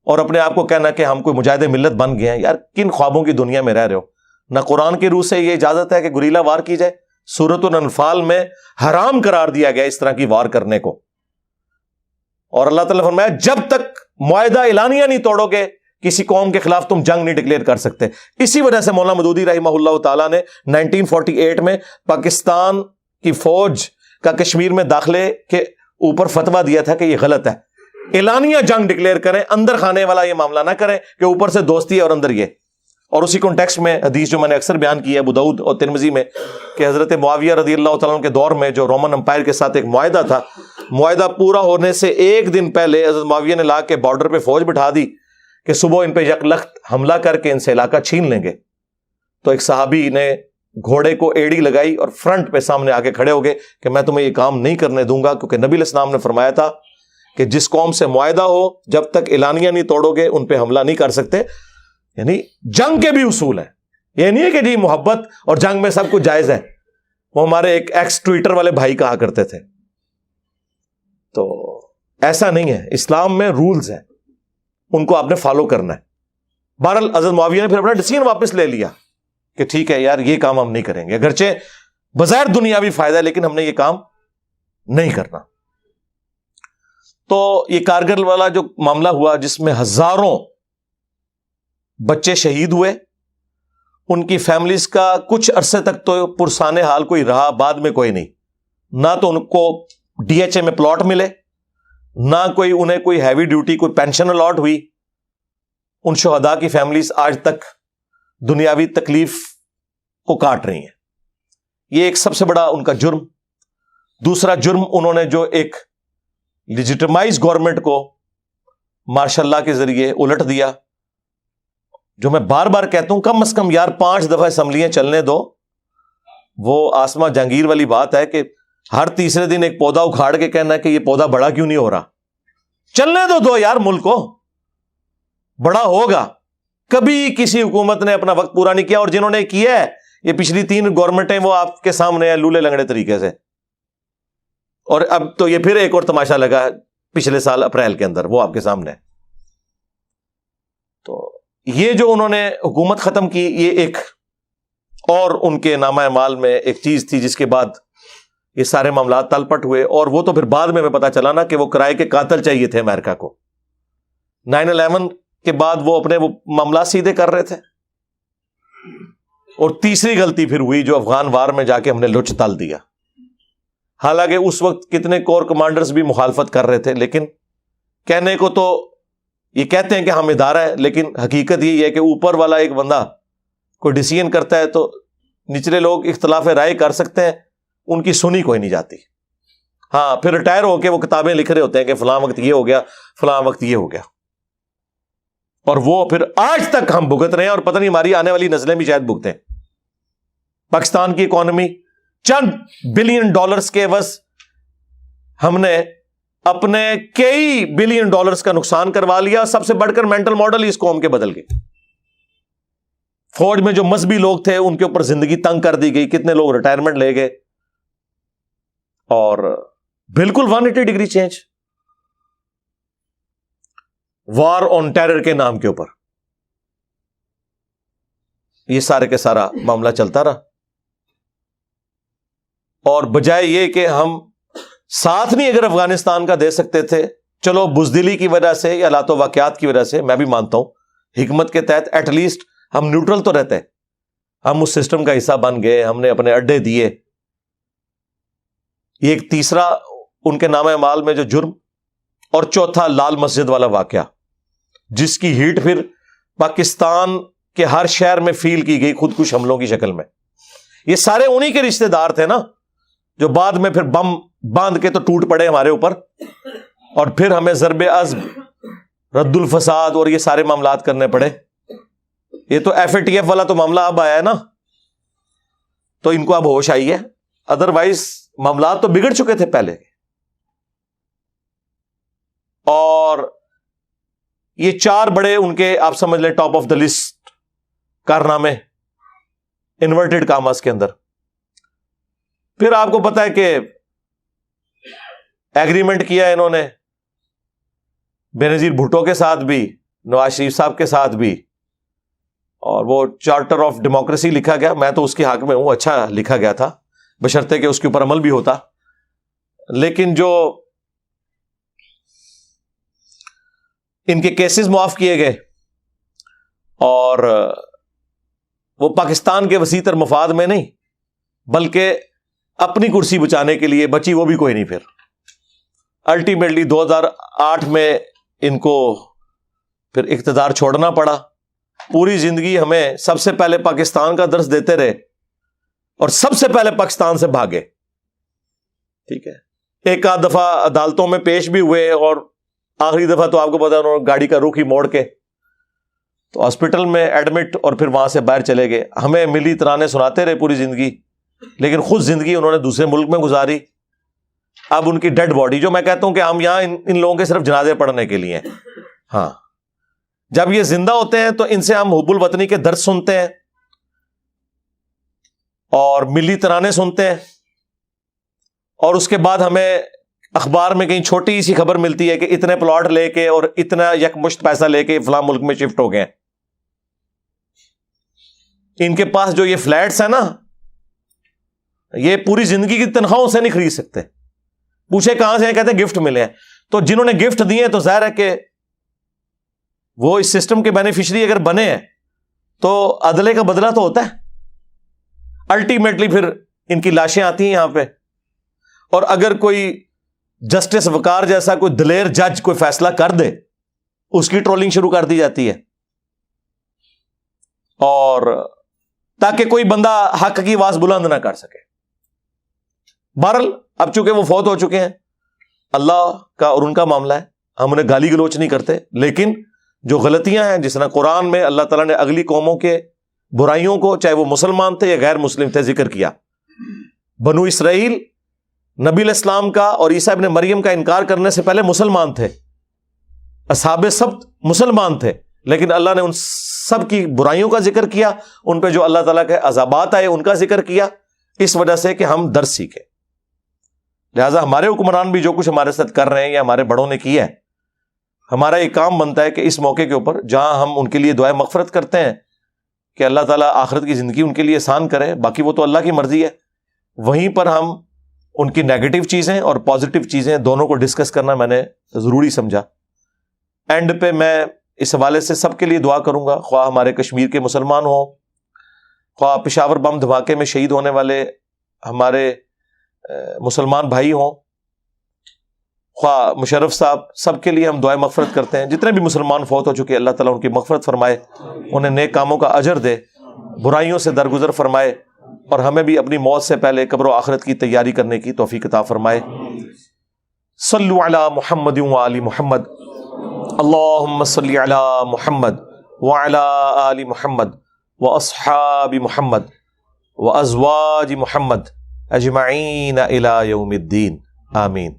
اور اپنے آپ کو کہنا کہ ہم کوئی مجاہد ملت بن گئے ہیں. یار کن خوابوں کی دنیا میں رہ رہے ہو. نہ قرآن کی روح سے یہ اجازت ہے کہ گریلا وار کی جائے, سورۃ الانفال میں حرام قرار دیا گیا اس طرح کی وار کرنے کو. اور اللہ تعالیٰ نے فرمایا جب تک معاہدہ اعلانیہ نہیں توڑو گے کسی قوم کے خلاف تم جنگ نہیں ڈکلیئر کر سکتے. اسی وجہ سے مولانا مودودی رحمہ اللہ تعالیٰ نے 1948 میں پاکستان کی فوج کا کشمیر میں داخلے کے اوپر فتویٰ دیا تھا کہ یہ غلط ہے. اعلانیہ جنگ ڈکلیئر کریں, اندر خانے والا یہ معاملہ نہ کریں کہ اوپر سے دوستی ہے اور اندر یہ. اور اسی کانٹیکسٹ میں حدیث جو میں نے اکثر بیان کی ہے ابو داؤد اور ترمذی میں, کہ حضرت معاویہ رضی اللہ تعالیٰ عنہ کے دور میں جو رومن امپائر کے ساتھ ایک معاہدہ تھا, معاہدہ پورا ہونے سے ایک دن پہلے حضرت معاویہ نے لا کے بارڈر پہ فوج بٹھا دی کہ صبح ان پہ یکلخت حملہ کر کے ان سے علاقہ چھین لیں گے. تو ایک صحابی نے گھوڑے کو ایڑی لگائی اور فرنٹ پہ سامنے آ کے کھڑے ہو گئے کہ میں تمہیں یہ کام نہیں کرنے دوں گا, کیونکہ نبی علیہ السلام نے فرمایا تھا کہ جس قوم سے معاہدہ ہو جب تک اعلانیہ نہیں توڑو گے ان پہ حملہ نہیں کر سکتے. یعنی جنگ کے بھی اصول ہیں, یہ نہیں ہے کہ جی محبت اور جنگ میں سب کچھ جائز ہے. وہ ہمارے ایک ایکس ٹویٹر والے بھائی کہا کرتے تھے. تو ایسا نہیں ہے, اسلام میں رولز ہیں, ان کو آپ نے فالو کرنا ہے. بہرحال حضرت معاویہ نے پھر اپنا ڈیسیژن واپس لے لیا کہ ٹھیک ہے یار یہ کام ہم نہیں کریں گے, اگرچہ بظاہر دنیاوی فائدہ ہے لیکن ہم نے یہ کام نہیں کرنا. تو یہ کارگل والا جو معاملہ ہوا جس میں ہزاروں بچے شہید ہوئے, ان کی فیملیز کا کچھ عرصے تک تو پرسان حال کوئی رہا, بعد میں کوئی نہیں. نہ تو ان کو ڈی ایچ اے میں پلاٹ ملے, نہ کوئی انہیں کوئی ہیوی ڈیوٹی کوئی پینشن الاٹ ہوئی. ان شہداء کی فیملیز آج تک دنیاوی تکلیف کو کاٹ رہی ہیں. یہ ایک سب سے بڑا ان کا جرم. دوسرا جرم, انہوں نے جو ایک لیجیٹمائز گورنمنٹ کو مارشاء اللہ کے ذریعے الٹ دیا, جو میں بار بار کہتا ہوں کم از کم یار 5 دفعہ اسمبلیاں چلنے دو. وہ آسما جہانگیر والی بات ہے کہ ہر تیسرے دن ایک پودا اکھاڑ کے کہنا ہے کہ یہ پودا بڑا کیوں نہیں ہو رہا. چلنے دو یار, ملک کو بڑا ہوگا. کبھی کسی حکومت نے اپنا وقت پورا نہیں کیا, اور جنہوں نے کیا ہے یہ پچھلی 3 گورنمنٹیں وہ آپ کے سامنے ہیں لولے لنگڑے طریقے سے. اور اب تو یہ پھر ایک اور تماشا لگا پچھلے سال اپریل کے اندر, وہ آپ کے سامنے. تو یہ جو انہوں نے حکومت ختم کی, یہ ایک اور ان کے نامہ اعمال میں ایک چیز تھی جس کے بعد یہ سارے معاملات تل پٹ ہوئے. اور وہ تو پھر بعد میں پتا چلا نا کہ وہ کرائے کے قاتل چاہیے تھے امریکہ کو. 9/11 کے بعد وہ اپنے وہ معاملات سیدھے کر رہے تھے. اور تیسری غلطی پھر ہوئی جو افغان وار میں جا کے ہم نے لچ تل دیا. حالانکہ اس وقت کتنے کور کمانڈرز بھی مخالفت کر رہے تھے, لیکن کہنے کو تو یہ کہتے ہیں کہ ہم ادارہ ہے, لیکن حقیقت یہی ہے کہ اوپر والا ایک بندہ کوئی ڈیسیژن کرتا ہے تو نچلے لوگ اختلاف رائے کر سکتے ہیں, ان کی سنی کوئی نہیں جاتی. ہاں پھر ریٹائر ہو کے وہ کتابیں لکھ رہے ہوتے ہیں کہ فلاں وقت یہ ہو گیا, فلاں وقت یہ ہو گیا, اور وہ پھر آج تک ہم بھگت رہے ہیں, اور پتہ نہیں ہماری آنے والی نسلیں بھی شاید بھگتیں. پاکستان کی اکانومی چند بلین ڈالرز کے عوض ہم نے اپنے کئی بلین ڈالرز کا نقصان کروا لیا. سب سے بڑھ کر مینٹل ماڈل اس قوم کے بدل گئے. فوج میں جو مذہبی لوگ تھے ان کے اوپر زندگی تنگ کر دی گئی, کتنے لوگ ریٹائرمنٹ لے گئے, اور بالکل 180 degree change war on terror کے نام کے اوپر. یہ سارے کے سارا معاملہ چلتا رہا, اور بجائے یہ کہ ہم ساتھ نہیں اگر افغانستان کا دے سکتے تھے, چلو بزدلی کی وجہ سے یا حالات و واقعات کی وجہ سے, میں بھی مانتا ہوں حکمت کے تحت ایٹ لیسٹ ہم نیوٹرل تو رہتے. ہم اس سسٹم کا حصہ بن گئے, ہم نے اپنے اڈے دیے. یہ ایک تیسرا ان کے نامہ اعمال میں جو جرم, اور چوتھا لال مسجد والا واقعہ جس کی ہیٹ پھر پاکستان کے ہر شہر میں فیل کی گئی خودکش حملوں کی شکل میں. یہ سارے انہی کے رشتہ دار تھے نا جو بعد میں پھر بم باندھ کے تو ٹوٹ پڑے ہمارے اوپر, اور پھر ہمیں ضرب عزم, رد الفساد اور یہ سارے معاملات کرنے پڑے. یہ تو FATF والا تو معاملہ اب آیا ہے نا, تو ان کو اب ہوش آئی ہے, ادروائز معاملات تو بگڑ چکے تھے پہلے. اور یہ 4 بڑے ان کے آپ سمجھ لیں ٹاپ آف دا لسٹ کارنامے انورٹڈ کاماس کے اندر. پھر آپ کو پتا ہے کہ ایگریمنٹ کیا انہوں نے بینظیر بھٹو کے ساتھ بھی, نواز شریف صاحب کے ساتھ بھی, اور وہ چارٹر آف ڈیموکریسی لکھا گیا. میں تو اس کے حق میں ہوں, اچھا لکھا گیا تھا بشرطے کہ اس کے اوپر عمل بھی ہوتا. لیکن جو ان کے کیسز معاف کیے گئے, اور وہ پاکستان کے وسیع تر مفاد میں نہیں بلکہ اپنی کرسی بچانے کے لیے بچی وہ بھی کوئی نہیں. پھر الٹیمیٹلی 2008 میں ان کو پھر اقتدار چھوڑنا پڑا. پوری زندگی ہمیں سب سے پہلے پاکستان کا درس دیتے رہے اور سب سے پہلے پاکستان سے بھاگے. ٹھیک ہے, ایک آدھ دفعہ عدالتوں میں پیش بھی ہوئے اور آخری دفعہ تو آپ کو پتا انہوں نے گاڑی کا رخ ہی موڑ کے تو ہاسپٹل میں ایڈمٹ اور پھر وہاں سے باہر چلے گئے. ہمیں ملی ترانے سناتے رہے پوری زندگی, لیکن خود زندگی انہوں نے دوسرے ملک میں گزاری. اب ان کی ڈیڈ باڈی, جو میں کہتا ہوں کہ ہم یہاں ان لوگوں کے صرف جنازے پڑھنے کے لیے ہیں, ہاں جب یہ زندہ ہوتے ہیں تو ان سے ہم حب الوطنی کے درس سنتے ہیں اور ملی ترانے سنتے ہیں, اور اس کے بعد ہمیں اخبار میں کہیں چھوٹی سی خبر ملتی ہے کہ اتنے پلاٹ لے کے اور اتنا یکمشت پیسہ لے کے فلاں ملک میں شفٹ ہو گئے. ان کے پاس جو یہ فلیٹس ہیں نا, یہ پوری زندگی کی تنخواہوں سے نہیں خرید سکتے. پوچھے کہاں سے ہیں, کہتے ہیں گفٹ ملے ہیں. تو جنہوں نے گفٹ دیے تو ظاہر ہے کہ وہ اس سسٹم کے بینیفیشری اگر بنے ہیں تو عدلے کا بدلہ تو ہوتا ہے. الٹیمیٹلی پھر ان کی لاشیں آتی ہیں یہاں پہ, اور اگر کوئی جسٹس وقار جیسا کوئی دلیر جج کوئی فیصلہ کر دے, اس کی ٹرولنگ شروع کر دی جاتی ہے, اور تاکہ کوئی بندہ حق کی آواز بلند نہ کر سکے. بہرحال اب چونکہ وہ فوت ہو چکے ہیں, اللہ کا اور ان کا معاملہ ہے, ہم انہیں گالی گلوچ نہیں کرتے, لیکن جو غلطیاں ہیں, جس طرح قرآن میں اللہ تعالیٰ نے اگلی قوموں کے برائیوں کو, چاہے وہ مسلمان تھے یا غیر مسلم تھے, ذکر کیا. بنو اسرائیل نبی علیہ السلام کا اور عیسیٰ ابن مریم کا انکار کرنے سے پہلے مسلمان تھے, اصحاب سبت مسلمان تھے, لیکن اللہ نے ان سب کی برائیوں کا ذکر کیا, ان پہ جو اللہ تعالیٰ کے عذابات آئے ان کا ذکر کیا, اس وجہ سے کہ ہم درس سیکھیں. لہٰذا ہمارے حکمران بھی جو کچھ ہمارے ساتھ کر رہے ہیں یا ہمارے بڑوں نے کیا ہے, ہمارا ایک کام بنتا ہے کہ اس موقع کے اوپر جہاں ہم ان کے لیے دعائیں مغفرت کرتے ہیں کہ اللہ تعالیٰ آخرت کی زندگی ان کے لیے آسان کرے, باقی وہ تو اللہ کی مرضی ہے, وہیں پر ہم ان کی نیگیٹو چیزیں اور پازیٹیو چیزیں دونوں کو ڈسکس کرنا میں نے ضروری سمجھا. اینڈ پہ میں اس حوالے سے سب کے لیے دعا کروں گا, خواہ ہمارے کشمیر کے مسلمان ہوں, خواہ پشاور بم دھماکے میں شہید ہونے والے ہمارے مسلمان بھائی ہوں, خواہ مشرف صاحب, سب کے لیے ہم دعائیں مغفرت کرتے ہیں. جتنے بھی مسلمان فوت ہو چکے, اللہ تعالیٰ ان کی مغفرت فرمائے, انہیں نیک کاموں کا اجر دے, برائیوں سے درگزر فرمائے, اور ہمیں بھی اپنی موت سے پہلے قبر و آخرت کی تیاری کرنے کی توفیق عطا فرمائے. صلو علی محمد وآل محمد, اللہم صلی علی محمد وعلی آل محمد واصحاب محمد وازواج محمد اجمعین الی یوم الدین, آمین.